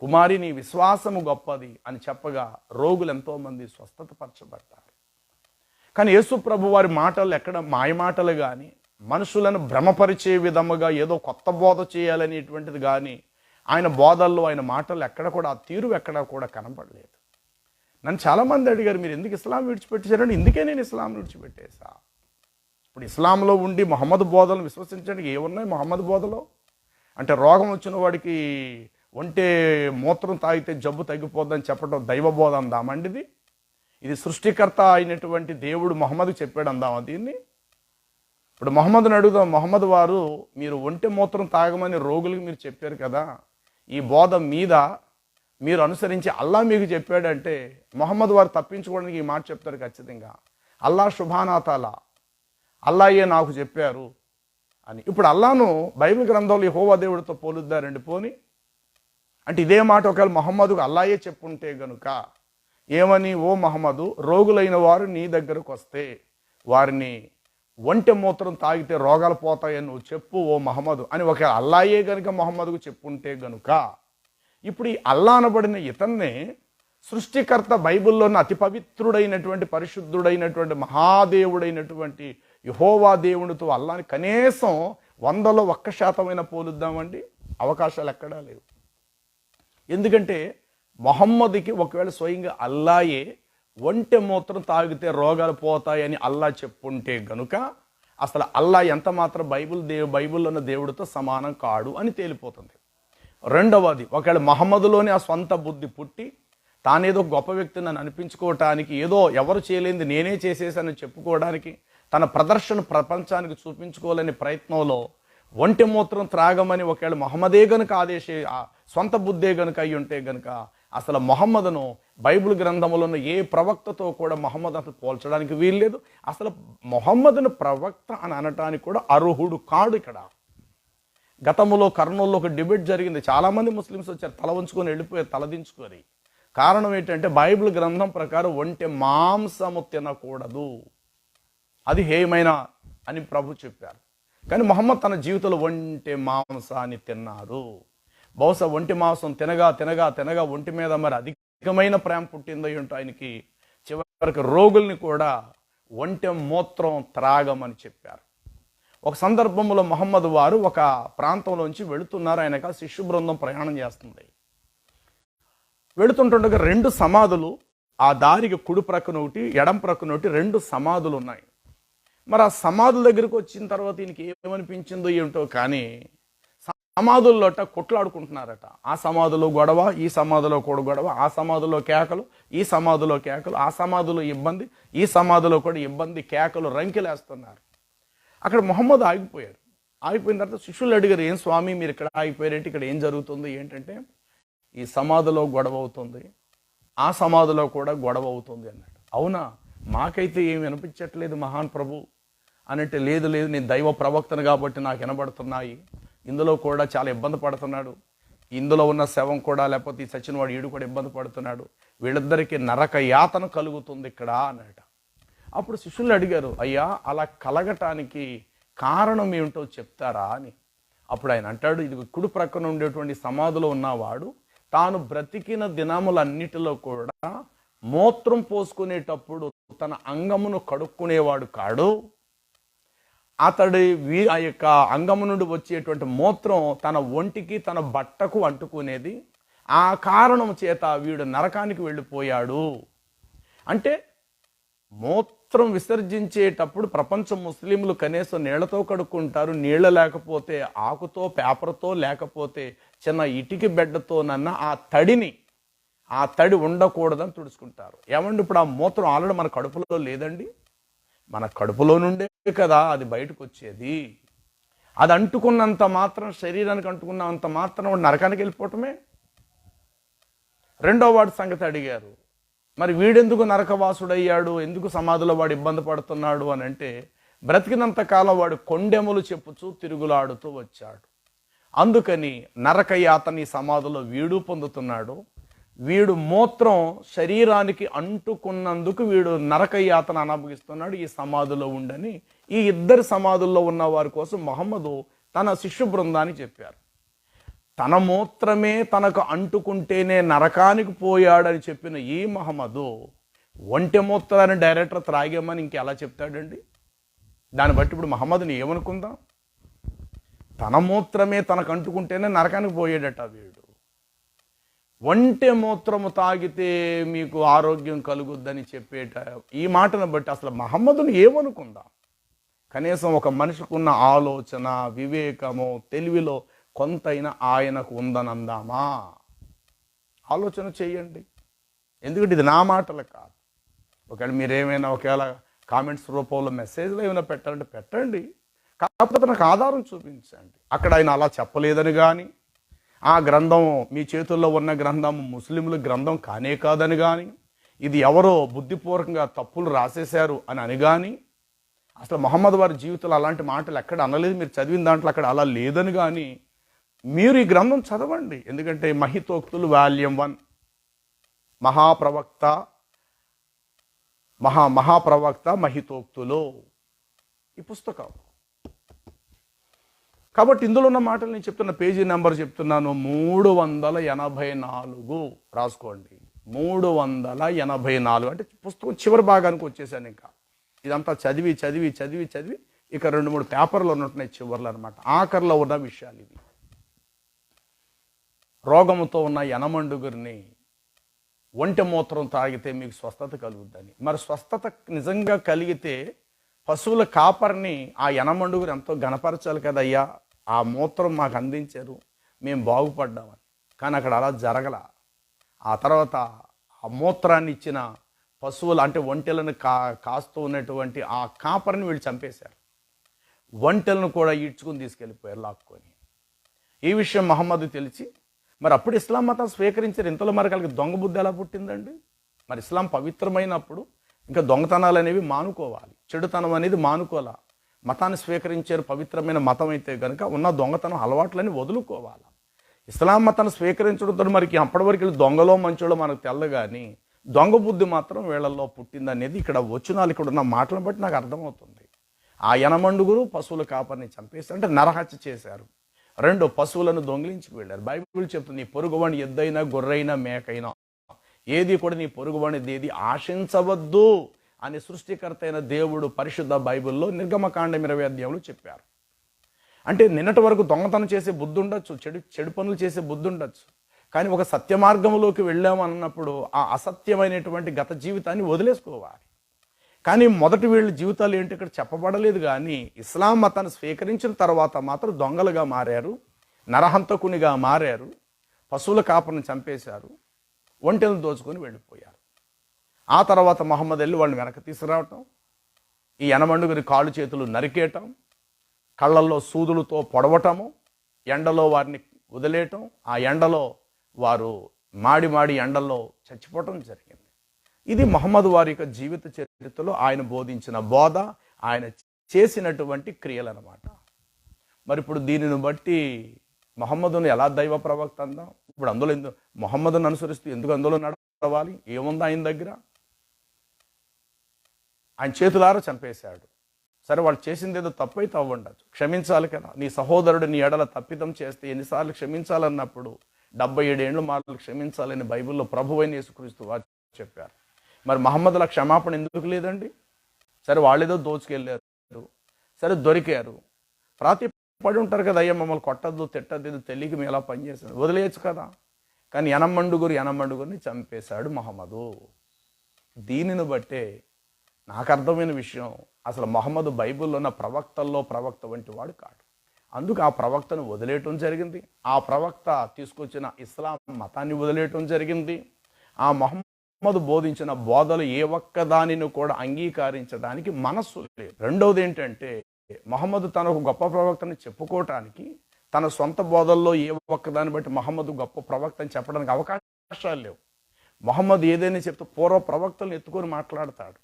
కుమారి నీ విశ్వాసము గొప్పది అని చెప్పగా రోగులు ఎంతోమంది స్వస్థత పరచబడ్డారు. కానీ యేసు ప్రభు వారి మాటలు ఎక్కడ మాయ మాటలు కానీ మనుషులను భ్రమపరిచే విధముగా ఏదో కొత్త బోధ చేయాలనేటువంటిది కానీ ఆయన బోధల్లో ఆయన మాటలు ఎక్కడ కూడా ఆ తీరు ఎక్కడ కూడా కనపడలేదు. నన్ను చాలామంది అడిగారు మీరు ఎందుకు ఇస్లాం విడిచిపెట్టేశారంటే ఇందుకే నేను ఇస్లాం విడిచిపెట్టేశా. ఇప్పుడు ఇస్లాంలో ఉండి మొహమ్మద్ బోధలను విశ్వసించడానికి ఏమున్నాయి మొహమ్మద్ బోధలో? అంటే రోగం వచ్చిన వాడికి ఒంటే మూత్రం తాగితే జబ్బు తగ్గిపోద్దని చెప్పడం దైవ బోధ అందామండి? ఇది సృష్టికర్త అయినటువంటి దేవుడు మొహమ్మద్ చెప్పాడు అందామా దీన్ని? ఇప్పుడు మొహమ్మద్ని అడుగుదాం, మొహమ్మద్ వారు మీరు ఒంటె మూత్రం తాగమని రోగులకు మీరు చెప్పారు కదా, ఈ బోధ మీద మీరు అనుసరించి అల్లా మీకు చెప్పాడంటే మొహమ్మద్ వారు తప్పించుకోవడానికి ఈ మాట చెప్తారు ఖచ్చితంగా. అల్లా శుభానాతాలా, అల్లాయే నాకు చెప్పారు అని. ఇప్పుడు అల్లాను బైబిల్ గ్రంథంలో యెహోవా దేవుడితో పోలుద్దారండి పోని. అంటే ఇదే మాట ఒకవేళ మొహమ్మదుకు అల్లాయే చెప్పుంటే గనుక ఏమని, ఓ మహమ్మదు రోగులైన వారు నీ దగ్గరకు వస్తే వారిని ఒంటె మూత్రం తాగితే రోగాలు పోతాయని నువ్వు చెప్పు ఓ మహమ్మదు అని ఒకవేళ అల్లాయే గనుక మొహమ్మదుకు చెప్పుంటే గనుక ఇప్పుడు ఈ అల్లా అనబడిన ఇతన్నే సృష్టికర్త బైబిల్లోని అతి పవిత్రుడైనటువంటి పరిశుద్ధుడైనటువంటి మహాదేవుడైనటువంటి యెహోవా దేవునితో అల్లాని కనీసం 100లో 1% పోలుద్దామండి? అవకాశాలు ఎక్కడా లేవు. ఎందుకంటే మొహమ్మద్కి ఒకవేళ స్వయంగా అల్లాయే ఒంటె మూత్రం తాగితే రోగాలు పోతాయని అల్లా చెప్పుంటే గనుక అసలు అల్లా ఎంత మాత్రం బైబిల్లో ఉన్న దేవుడితో సమానం కాడు అని తేలిపోతుంది. రెండవది, ఒకవేళ మహమ్మదులోని ఆ స్వంత బుద్ధి పుట్టి తానేదో గొప్ప వ్యక్తిని అని అనిపించుకోవటానికి, ఏదో ఎవరు చేయలేంది నేనే చేసేసానని చెప్పుకోవడానికి, తన ప్రదర్శన ప్రపంచానికి చూపించుకోవాలనే ప్రయత్నంలో ఒంటె మూత్రం త్రాగమని ఒకవేళ మొహమ్మదే గనుక స్వంత బుద్ధే గనుక అయి ఉంటే గనుక అసలు మొహమ్మదును బైబిల్ గ్రంథంలో ఉన్న ఏ ప్రవక్తతో కూడా మొహమ్మద్ అసలు పోల్చడానికి వీల్లేదు. అసలు మొహమ్మదును ప్రవక్త అని అనటానికి కూడా అర్హుడు కాడు. ఇక్కడ గతంలో కర్నూలులో ఒక డిబేట్ జరిగింది. చాలామంది ముస్లిమ్స్ వచ్చారు, తల ఉంచుకొని వెళ్ళిపోయారు తలదించుకొని. కారణం ఏంటంటే బైబిల్ గ్రంథం ప్రకారం ఒంటె మాంసము తినకూడదు, అది హేయమైన అని ప్రభు చెప్పారు. కానీ మొహమ్మద్ తన జీవితంలో ఒంటె మాంసాన్ని తిన్నారు. బహుశా ఒంటి మాంసం తినగా తినగా తినగా ఒంటి మీద మరి అధికమైన ప్రేమ పుట్టిందో ఏంటో ఆయనకి. చివరికి రోగుల్ని కూడా ఒంటె మూత్రం త్రాగమని చెప్పారు. ఒక సందర్భంలో మొహమ్మద్ వారు ఒక ప్రాంతంలోంచి వెళుతున్నారు. ఆయనక శిష్యు బృందం ప్రయాణం చేస్తుంది. వెళుతుంటుండగా 2 సమాధులు, ఆ దారికి కుడి ప్రక్కన ఒకటి ఎడం ప్రక్కన ఒకటి 2 సమాధులు ఉన్నాయి. మరి ఆ సమాధుల దగ్గరికి వచ్చిన తర్వాత ఈయనకి ఏమనిపించిందో ఏమిటో కానీ సమాధుల్లోట కొట్లాడుకుంటున్నారట. ఆ సమాధిలో గొడవ, ఈ సమాధిలో కూడా గొడవ, ఆ సమాధిలో కేకలు, ఈ సమాధిలో కేకలు, ఆ సమాధిలో ఇబ్బంది, ఈ సమాధిలో కూడా ఇబ్బంది, కేకలు రంకెలేస్తున్నారు. అక్కడ మొహమ్మద్ ఆగిపోయారు. ఆగిపోయిన తర్వాత శిష్యులు అడిగారు, ఏం స్వామి మీరు ఇక్కడ ఆగిపోయారంటే ఇక్కడ ఏం జరుగుతుంది ఏంటంటే, ఈ సమాధిలో గొడవ అవుతుంది, ఆ సమాధిలో కూడా గొడవ అవుతుంది అన్నాడు. అవునా, మాకైతే ఏమి వినిపించట్లేదు మహాన్ ప్రభు అనంటే, లేదు లేదు నేను దైవ ప్రవక్తను కాబట్టి నాకు వినబడుతున్నాయి, ఇందులో కూడా చాలా ఇబ్బంది పడుతున్నాడు, ఇందులో ఉన్న శవం కూడా లేకపోతే ఈ సచిన్ వాడు ఈడు కూడా ఇబ్బంది పడుతున్నాడు, వీళ్ళిద్దరికీ నరక యాతన కలుగుతుంది ఇక్కడ అన్నట. అప్పుడు శిష్యులు అడిగారు, అయ్యా అలా కలగటానికి కారణం ఏమిటో చెప్తారా అని. అప్పుడు ఆయన అంటాడు, ఇది కుడి ప్రక్కన ఉండేటువంటి సమాధిలో ఉన్నవాడు తాను బ్రతికిన దినములన్నిటిలో కూడా మూత్రం పోసుకునేటప్పుడు తన అంగమును కడుక్కునేవాడు కాడు. అతడి ఆ యొక్క అంగము నుండి వచ్చేటువంటి మూత్రం తన ఒంటికి తన బట్టకు అంటుకునేది. ఆ కారణం చేత వీడు నరకానికి వెళ్ళిపోయాడు. అంటే మూత్రం విసర్జించేటప్పుడు ప్రపంచ ముస్లింలు కనీసం నీళ్లతో కడుక్కుంటారు. నీళ్ళ లేకపోతే ఆకుతో, పేపర్తో, లేకపోతే చిన్న ఇటికి బెడ్డతోనన్నా ఆ తడి ఉండకూడదని తుడుచుకుంటారు. ఏమండి ఇప్పుడు ఆ మూత్రం ఆల్రెడీ మన కడుపులో లేదండి, మన కడుపులో నుండే కదా అది బయటకు వచ్చేది. అది అంటుకున్నంత మాత్రం, శరీరానికి అంటుకున్నంత మాత్రం వాడు నరకానికి వెళ్ళిపోవటమే. రెండో వాడి సంగతి అడిగారు, మరి వీడెందుకు నరకవాసుడయ్యాడు, ఎందుకు సమాధిలో వాడు ఇబ్బంది పడుతున్నాడు అని అంటే, బ్రతికినంత కాలం వాడు కొండెములు చెప్పుచూ తిరుగులాడుతూ వచ్చాడు. అందుకని నరకయాతని సమాధిలో వీడు పొందుతున్నాడు. వీడు మూత్రం శరీరానికి అంటుకున్నందుకు వీడు నరకయాతన అనుభవిస్తున్నాడు ఈ సమాధిలో ఉండని ఈ ఇద్దరు సమాధుల్లో ఉన్న వారి కోసం మహమ్మదు తన శిష్యు బృందానికి చెప్పారు. తన మూత్రమే తనకు అంటుకుంటేనే నరకానికి పోయాడని చెప్పిన ఈ మహమ్మదు ఒంటె మూత్రాన్ని డైరెక్టర్ త్రాగేమని ఇంకెలా చెప్తాడండి? దాన్ని బట్టి ఇప్పుడు మహమ్మదుని ఏమనుకుందాం? తన మూత్రమే తనకు అంటుకుంటేనే నరకానికి పోయాడట వీడు. ఒంటె మూత్రము తాగితే మీకు ఆరోగ్యం కలుగుద్దని చెప్పేట ఈ మాటను బట్టి అసలు మహమ్మదుని ఏమనుకుందాం? కనీసం ఒక మనిషికి ఉన్న ఆలోచన, వివేకము, తెలివిలో కొంతైనా ఆయనకు ఉందని అందామా? ఆలోచన చేయండి. ఎందుకంటే ఇది నా మాటలు కాదు. ఒకవేళ మీరేమైనా ఒకవేళ కామెంట్స్ రూపంలో మెసేజ్లో ఏమైనా పెట్టాలంటే పెట్టండి, కాకపోతే నాకు ఆధారం చూపించండి. అక్కడ ఆయన అలా చెప్పలేదని కానీ, ఆ గ్రంథం మీ చేతుల్లో ఉన్న గ్రంథం ముస్లింల గ్రంథం కానే కాదని కానీ, ఇది ఎవరో బుద్ధిపూర్వకంగా తప్పులు రాసేశారు అని కానీ, అసలు మహమ్మద్ వారి జీవితంలో అలాంటి మాటలు ఎక్కడ అనలేదు, మీరు చదివిన దాంట్లో అక్కడ అలా లేదని కానీ మీరు ఈ గ్రంథం చదవండి. ఎందుకంటే మహితోక్తులు వాల్యూమ్ 1 మహాప్రవక్త మహితోక్తులు ఈ పుస్తకం. కాబట్టి ఇందులో ఉన్న మాటలు నేను చెప్తున్న పేజీ నెంబర్ చెప్తున్నాను, 384 రాసుకోండి. 384 అంటే పుస్తకం చివరి భాగానికి వచ్చేసాను. ఇంకా ఇదంతా చదివి చదివి చదివి చదివి ఇక 2-3 పేపర్లు ఉన్నట్టున్నాయి చివర్లు అనమాట. ఆఖరిలో ఉన్న విషయాలు ఇవి. రోగముతో ఉన్న యనమండుగురిని ఒంటె మూత్రం తాగితే మీకు స్వస్థత కలుగుద్దని. మరి స్వస్థత నిజంగా కలిగితే పశువుల కాపరిని ఆ యనమండుగురు ఎంతో గణపరచాలి కదయ్యా, ఆ మూత్రం మాకు అందించారు, మేము బాగుపడ్డామని. కానీ అక్కడ అలా జరగల. ఆ తర్వాత ఆ మూత్రాన్ని ఇచ్చిన పశువులు అంటే ఒంటెలను కాస్తూ ఉన్నటువంటి ఆ కాపరిని వీళ్ళు చంపేశారు. ఒంటెలను కూడా ఈడ్చుకుని తీసుకెళ్ళిపోయారు లాక్కొని. ఈ విషయం మహమ్మదు తెలిసి మరి అప్పుడు ఇస్లాం మతం స్వీకరించారు. ఇంతలో మరి కలిగి దొంగ బుద్ధి ఎలా పుట్టిందండి? మరి ఇస్లాం పవిత్రమైనప్పుడు ఇంకా దొంగతనాలు అనేవి మానుకోవాలి, చెడుతనం అనేది మానుకోవాలా. మతాన్ని స్వీకరించారు, పవిత్రమైన మతం అయితే కనుక ఉన్న దొంగతనం అలవాట్లని వదులుకోవాలి. ఇస్లాం మతాన్ని స్వీకరించడంతో మరికి అప్పటి వరకు దొంగలో మంచోలో మనకు తెల్లదు, కానీ దొంగ బుద్ధి మాత్రం వీళ్ళల్లో పుట్టిందనేది ఇక్కడ వచనాలు ఇక్కడ ఉన్న మాటలను బట్టి నాకు అర్థమవుతుంది. ఆ యనమండుగురు పశువుల కాపరిని చంపేసి అంటే నరహత్య చేశారు. 2 పశువులను దొంగిలించి వెళ్ళారు. బైబిల్ చెప్తుంది, నీ పొరుగువాణి ఎద్దైనా గొర్రైనా మేకైనా ఏది కూడా నీ పొరుగువాణిది ఏది ఆశించవద్దు అని సృష్టికర్త అయిన దేవుడు పరిశుద్ధ బైబిల్లో నిర్గమకాండం 20వ అధ్యాయంలో చెప్పారు. అంటే నిన్నటి వరకు దొంగతనం చేసే బుద్ధి ఉండొచ్చు, చెడు పనులు చేసే బుద్ధి ఉండొచ్చు, కానీ ఒక సత్య మార్గంలోకి వెళ్ళాము అన్నప్పుడు ఆ అసత్యమైనటువంటి గత జీవితాన్ని వదిలేసుకోవాలి. కానీ మొదటి వీళ్ళ జీవితాలు ఏంటి ఇక్కడ చెప్పబడలేదు. కానీ ఇస్లాం మతాన్ని స్వీకరించిన తర్వాత మాత్రం దొంగలుగా మారారు, నరహంతకునిగా మారారు, పశువుల కాపరిని చంపేశారు, ఒంటెలను దోచుకొని వెళ్ళిపోయారు. ఆ తర్వాత మహమ్మద్ వెళ్ళి వాళ్ళని వెనక్కి తీసుకురావటం, ఈ యనమండుగురి కాళ్ళు చేతులు నరికేయటం, కళ్ళల్లో సూదులతో పొడవటము, ఎండలో వారిని వదిలేయటం, ఆ ఎండలో వారు మాడి ఎండల్లో చచ్చిపోవటం జరిగింది. ఇది మహమ్మద్ వారి యొక్క జీవిత చరిత్రలో ఆయన బోధించిన బోధ, ఆయన చేసినటువంటి క్రియలు అన్నమాట. మరి ఇప్పుడు దీనిని బట్టి మహమ్మదును ఎలా దైవ ప్రవక్త అందాం? ఇప్పుడు అందులో మహమ్మదును అనుసరిస్తూ ఎందుకు అందులో మడవాలి, ఏముంది ఆయన దగ్గర? ఆయన చేతులారా చంపేశాడు. సరే, వాళ్ళు చేసింది ఏదో తప్పైతే అవ్వండచ్చు, క్షమించాలి కదా. నీ సహోదరుడు నీ ఎడల తప్పిదం చేస్తే ఎన్నిసార్లు క్షమించాలన్నప్పుడు 77 ఏళ్ళు మార్లు క్షమించాలని బైబిల్లో ప్రభువైన యేసుక్రీస్తు వారు చెప్పారు. మరి మహమ్మదుల క్షమాపణ ఎందుకు లేదండి? సరే, వాళ్ళేదో దోచుకెళ్ళారు, సరే దొరికారు, పడి ఉంటారు కదా, అయ్యా మమ్మల్ని కొట్టద్దు తిట్టద్దు, ఇది తెలియక మేము ఎలా పనిచేసాడు, వదిలేయచ్చు కదా. కానీ ఎనమండుగురిని చంపేశాడు మహమ్మదు. దీనిని బట్టే నాకు అర్థమైన విషయం, అసలు మహమ్మదు బైబిల్లో ఉన్న ప్రవక్త వంటి వాడు కాడు. అందుకు ఆ ప్రవక్తను వదిలేయటం జరిగింది. ఆ ప్రవక్త తీసుకొచ్చిన ఇస్లాం మతాన్ని వదిలేయటం జరిగింది. ఆ మహమ్మదు బోధించిన బోధలు ఏ ఒక్కదానిని కూడా అంగీకరించడానికి మనస్సు లేదు. రెండవది ఏంటంటే, మహమ్మదు తన ఒక గొప్ప ప్రవక్తని చెప్పుకోవటానికి తన సొంత బోధల్లో ఏ ఒక్కదాన్ని బట్టి మహమ్మదు గొప్ప ప్రవక్త అని చెప్పడానికి అవకాశాలు లేవు. మహమ్మద్ ఏదైనా చెప్తే పూర్వ ప్రవక్తలను ఎత్తుకొని మాట్లాడతాడు.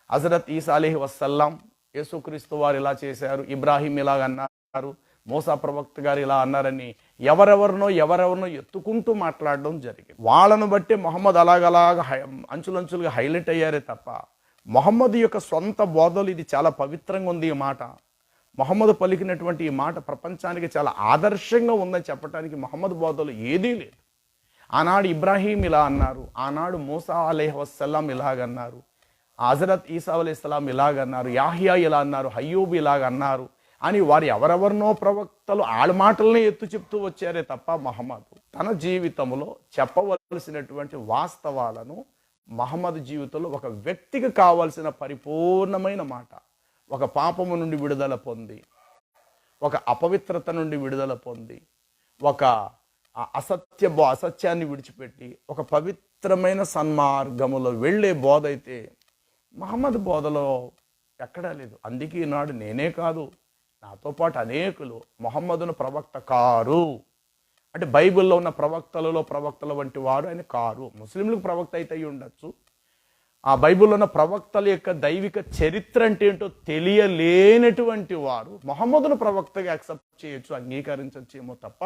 హజరత్ ఈసా అలైహి వసల్లం, యేసుక్రీస్తు వారు ఇలా చేశారు, ఇబ్రాహీం ఇలాగ అన్నారు, మూసా ప్రవక్త గారు ఇలా అన్నారని ఎవరెవరినో ఎత్తుకుంటూ మాట్లాడడం జరిగింది. వాళ్ళను బట్టి మహమ్మద్ అలాగ అంచులంచులుగా హైలైట్ అయ్యారే తప్ప మహమ్మద్ యొక్క సొంత బోధలు ఇది చాలా పవిత్రంగా ఉంది, ఈ మాట మహమ్మద్ పలికినటువంటి ఈ మాట ప్రపంచానికి చాలా ఆదర్శంగా ఉందని చెప్పడానికి మహమ్మద్ బోధలు ఏదీ లేదు. ఆనాడు ఇబ్రాహీం ఇలా అన్నారు, ఆనాడు మూసా అలైహి వసల్లం ఇలాగన్నారు, హజరత్ ఈసా అలైహిస్సలాం ఇలాగన్నారు, యాహియా ఇలా అన్నారు, అయ్యూబ్ ఇలాగన్నారు అని వారు ఎవరెవరినో ప్రవక్తలు ఆడ మాటలనే ఎత్తు చెప్తూ వచ్చారే తప్ప మహమ్మద్ తన జీవితంలో చెప్పవలసినటువంటి వాస్తవాలను మహమ్మద్ జీవితంలో ఒక వ్యక్తికి కావాల్సిన పరిపూర్ణమైన మాట, ఒక పాపము నుండి విడుదల పొంది, ఒక అపవిత్రత నుండి విడుదల పొంది, ఒక అసత్యాన్ని విడిచిపెట్టి ఒక పవిత్రమైన సన్మార్గములో వెళ్ళే బోధ అయితే మహమ్మద్ బోధలో ఎక్కడా లేదు. అందుకే ఈనాడు నేనే కాదు, నాతో పాటు అనేకులు మహమ్మదును ప్రవక్త కారు అంటే బైబిల్లో ఉన్న ప్రవక్తల వంటి వారు ఆయన కారు. ముస్లింలకు ప్రవక్త అయితే అయి ఉండొచ్చు. ఆ బైబిల్లో ఉన్న ప్రవక్తల యొక్క దైవిక చరిత్ర అంటే ఏంటో తెలియలేనటువంటి వారు మహమ్మదును ప్రవక్తగా యాక్సెప్ట్ చేయొచ్చు, అంగీకరించచ్చేమో తప్ప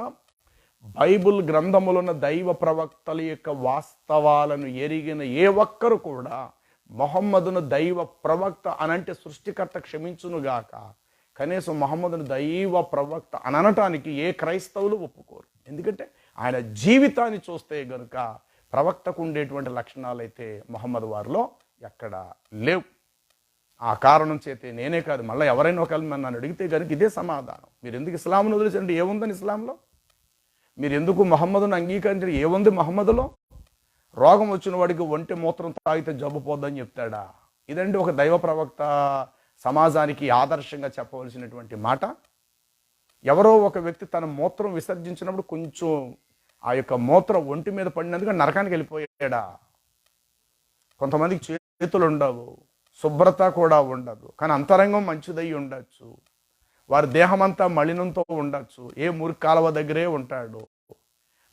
బైబిల్ గ్రంథములో ఉన్న దైవ ప్రవక్తల యొక్క వాస్తవాలను ఎరిగిన ఏ ఒక్కరు కూడా మహమ్మదును దైవ ప్రవక్త అనంటే సృష్టికర్త క్షమించునుగాక, కనీసం మహమ్మదును దైవ ప్రవక్త అనటానికి ఏ క్రైస్తవులు ఒప్పుకోరు. ఎందుకంటే ఆయన జీవితాన్ని చూస్తే గనుక ప్రవక్తకు ఉండేటువంటి లక్షణాలు అయితే మహమ్మద్ వారిలో ఎక్కడ లేవు. ఆ కారణం చేతే నేనే కాదు, మళ్ళీ ఎవరైనా ఒకవేళ నన్ను అడిగితే కనుక ఇదే సమాధానం. మీరు ఎందుకు ఇస్లాంను వదిలేసండి? ఏముందని ఇస్లాంలో? మీరు ఎందుకు మహమ్మదును అంగీకరించండి? ఏముంది మహమ్మదులో? రోగం వచ్చిన వాడికి ఒంటి మూత్రం తాగితే జబ్బు పోద్దని చెప్తాడా? ఇదండి ఒక దైవ ప్రవక్త సమాజానికి ఆదర్శంగా చెప్పవలసినటువంటి మాట. ఎవరో ఒక వ్యక్తి తన మూత్రం విసర్జించినప్పుడు కొంచెం ఆ యొక్క మూత్రం ఒంటి మీద పడినందుకు నరకానికి వెళ్ళిపోయాడా? కొంతమందికి చేతులు ఉండవు, శుభ్రత కూడా ఉండదు, కానీ అంతరంగం మంచిదై ఉండొచ్చు. వారి దేహం అంతా మలినంతో ఉండొచ్చు, ఏ మురికి కాలువ దగ్గరే ఉంటాడు,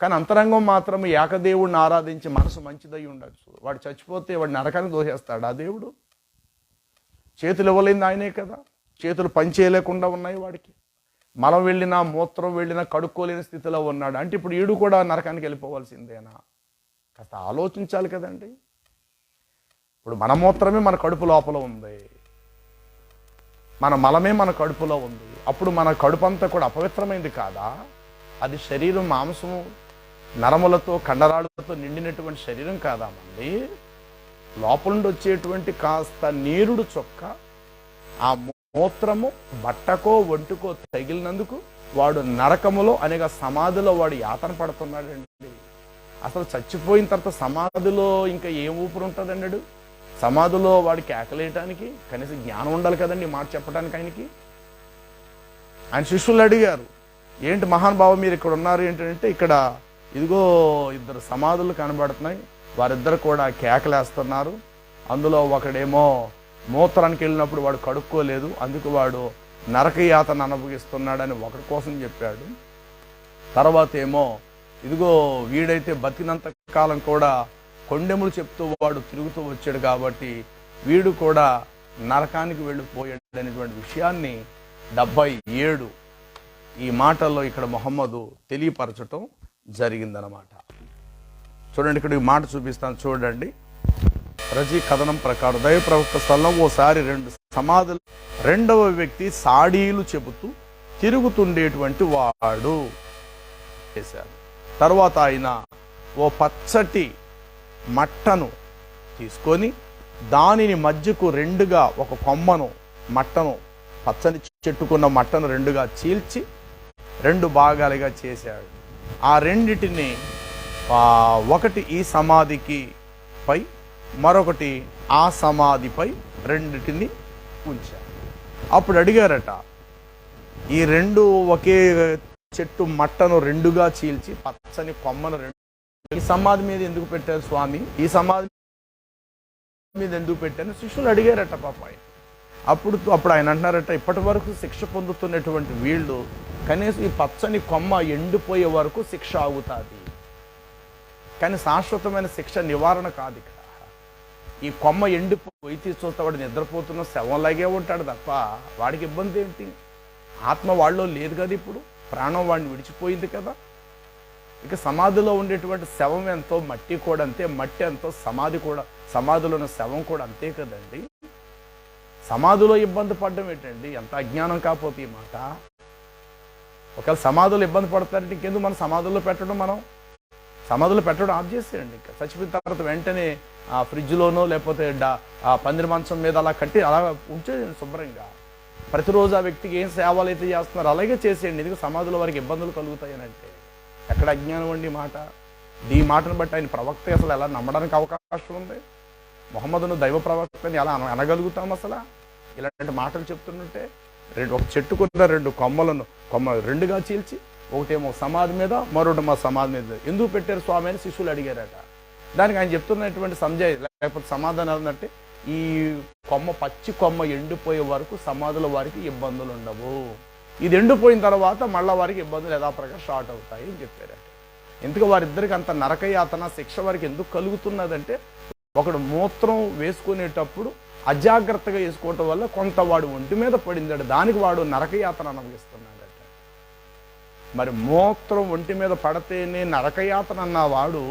కానీ అంతరంగం మాత్రం ఏకదేవుడిని ఆరాధించి మనసు మంచిదై ఉండొచ్చు. వాడు చచ్చిపోతే వాడు నరకానికి దోసేస్తాడు ఆ దేవుడు? చేతులు ఇవ్వలేంది ఆయనే కదా, చేతులు పనిచేయలేకుండా ఉన్నాయి వాడికి, మలం వెళ్ళినా మూత్రం వెళ్ళినా కడుక్కోలేని స్థితిలో ఉన్నాడు అంటే ఇప్పుడు ఈడు కూడా నరకానికి వెళ్ళిపోవాల్సిందేనా? కాస్త ఆలోచించాలి కదండి. ఇప్పుడు మన మూత్రమే మన కడుపు లోపల ఉంది, మన మలమే మన కడుపులో ఉంది, అప్పుడు మన కడుపు అంతా కూడా అపవిత్రమైంది కాదా? అది శరీరం మాంసము నరములతో కండరాలతో నిండినటువంటి శరీరం కాదా మంది? లోపల నుండి వచ్చేటువంటి కాస్త నీరుడు చొక్క ఆ మూత్రము బట్టకో ఒంటికో తగిలినందుకు వాడు నరకములో అనేక సమాధిలో వాడు యాతన పడుతున్నాడండి. అసలు చచ్చిపోయిన తర్వాత సమాధిలో ఇంకా ఏం ఊపిరి ఉంటుందండి? సమాధిలో వాడికి కేకలేయటానికి కనీసం జ్ఞానం ఉండాలి కదండి మాట చెప్పడానికి. ఆయన శిష్యులు అడిగారు, ఏంటి మహానుభావ మీరు ఇక్కడ ఉన్నారు ఏంటంటే, ఇక్కడ ఇదిగో 2 సమాధులు కనబడుతున్నాయి, వారిద్దరు కూడా కేకలేస్తున్నారు, అందులో ఒకడేమో మూత్రానికి వెళ్ళినప్పుడు వాడు కడుక్కోలేదు, అందుకు వాడు నరకయాతన అనుభవిస్తున్నాడని ఒకటి కోసం చెప్పాడు. తర్వాత ఏమో ఇదిగో వీడైతే బతికినంత కాలం కూడా కొండెములు చెప్తూ వాడు తిరుగుతూ వచ్చాడు కాబట్టి వీడు కూడా నరకానికి వెళ్ళిపోయాడు అనేటువంటి విషయాన్ని 77 ఈ మాటల్లో ఇక్కడ మొహమ్మదు తెలియపరచటం జరిగిందనమాట. చూడండి, ఇక్కడ ఈ మాట చూపిస్తాను చూడండి. రజీ కథనం ప్రకారం దైవ ప్రవక్త స్థలం ఓసారి 2 సమాధులు, రెండవ వ్యక్తి సాడీలు చెబుతూ తిరుగుతుండేటువంటి వాడు చేశాడు. తర్వాత ఆయన ఓ పచ్చటి మట్టను తీసుకొని దానిని మధ్యకు 2గా, ఒక కొమ్మను మట్టను, పచ్చని చెట్టుకున్న మట్టను 2గా చీల్చి 2 భాగాలుగా చేశాడు. ఆ రెండిటిని ఒకటి ఈ సమాధికి పై, మరొకటి ఆ సమాధిపై రెండిటిని ఉంచారు. అప్పుడు అడిగారట, ఈ 2 ఒకే చెట్టు మట్టను 2గా చీల్చి పచ్చని కొమ్మను ఈ సమాధి మీద ఎందుకు పెట్టారు స్వామి, ఈ సమాధి మీద ఎందుకు పెట్టారు శిష్యులు అడిగారట పాపాయి. అప్పుడు ఆయన అంటున్నారట, ఇప్పటి వరకు శిక్ష పొందుతున్నటువంటి వీళ్ళు కనీసం ఈ పచ్చని కొమ్మ ఎండిపోయే వరకు శిక్ష ఆగుతుంది, కానీ శాశ్వతమైన శిక్ష నివారణ కాదు. ఇక్కడ ఈ కొమ్మ ఎండిపోయి చూస్తే వాడు నిద్రపోతున్న శవంలాగే ఉంటాడు తప్ప వాడికి ఇబ్బంది ఏంటి? ఆత్మ వాళ్ళలో లేదు కదా, ఇప్పుడు ప్రాణం వాడిని విడిచిపోయింది కదా. ఇక సమాధిలో ఉండేటువంటి శవం ఎంతో మట్టి కూడా అంతే, మట్టి ఎంతో సమాధి కూడా, సమాధిలో ఉన్న శవం కూడా అంతే కదండి. సమాధిలో ఇబ్బంది పడడం ఏంటండి? ఎంత అజ్ఞానం కాకపోతే ఈ మాట. ఒకవేళ సమాధులు ఇబ్బంది పడతారంటే ఇంకెందుకు మనం సమాధుల్లో పెట్టడం, మనం సమాధులు పెట్టడం ఆఫ్ చేసేయండి. ఇంకా చచ్చిపోయిన తర్వాత వెంటనే ఆ ఫ్రిడ్జ్లోనో లేకపోతే పందిరి మంచం మీద అలా కట్టి అలా ఉంచేయండి శుభ్రంగా. ప్రతిరోజు ఆ వ్యక్తికి ఏం సేవలు అయితే చేస్తున్నారో అలాగే చేసేయండి. ఎందుకు సమాధుల వారికి ఇబ్బందులు కలుగుతాయని అంటే ఎక్కడ అజ్ఞానం అండి మాట. ఈ మాటను బట్టి ఆయన ప్రవక్త అసలు ఎలా నమ్మడానికి అవకాశం ఉంది? మొహమ్మదును దైవ ప్రవక్తని ఎలా అనగలుగుతాం అసలు? ఇలాంటి మాటలు చెప్తుంటే ఒక చెట్టుకున్న 2 కొమ్మలను 2గా చీల్చి ఒకటేమో సమాధి మీద, మరొకటి మా సమాధి మీద ఎందుకు పెట్టారు స్వామి అని శిష్యులు అడిగారట. దానికి ఆయన చెప్తున్నటువంటి లేకపోతే సమాధానం ఏంటంటే, ఈ పచ్చి కొమ్మ ఎండిపోయే వరకు సమాధుల వారికి ఇబ్బందులు ఉండవు, ఇది ఎండిపోయిన తర్వాత మళ్ళీ వారికి ఇబ్బందులు యథాప్రకారం స్టార్ట్ అవుతాయి అని చెప్పారట. ఎందుకు వారిద్దరికి అంత నరకయాతన శిక్ష వారికి ఎందుకు కలుగుతున్నదంటే, ఒకడు మూత్రం వేసుకునేటప్పుడు అజాగ్రత్తగా వేసుకోవటం వల్ల కొంత వాడు ఒంటి మీద పడిందట, దానికి వాడు నరకయాతన అనుభవిస్తున్నాడట. మరి మూత్రం ఒంటి మీద పడితేనే నరకయాతన అన్న వాడు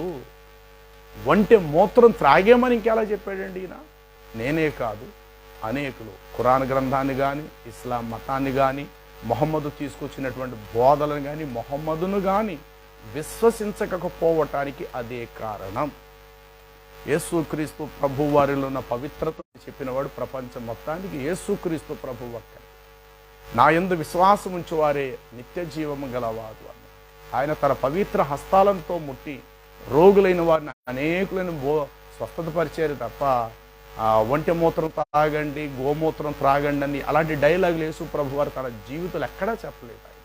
మూత్రం త్రాగేమని ఇంకెలా చెప్పాడండి ఈయన? నేనే కాదు, అనేకులు ఖురాన్ గ్రంథాన్ని కానీ, ఇస్లాం మతాన్ని కానీ, మొహమ్మదు తీసుకొచ్చినటువంటి బోధలను కానీ, మొహమ్మదును కానీ విశ్వసించకపోవటానికి అదే కారణం. యేసుక్రీస్తు ప్రభు వారిలో ఉన్న పవిత్రత చెప్పినవాడు ప్రపంచం మొత్తానికి యేసుక్రీస్తు ప్రభు ఒక్కడే. నా యందు విశ్వాసం ఉంచువారే నిత్య జీవము గలవాడు అని ఆయన తన పవిత్ర హస్తాలతో ముట్టి రోగులైన వారిని అనేకులను స్వస్థతపరిచారు తప్ప ఒంటె మూత్రం త్రాగండి, గోమూత్రం త్రాగండి అని అలాంటి డైలాగులు యేసు ప్రభు వారు తన జీవితంలో ఎక్కడా చెప్పలేదు.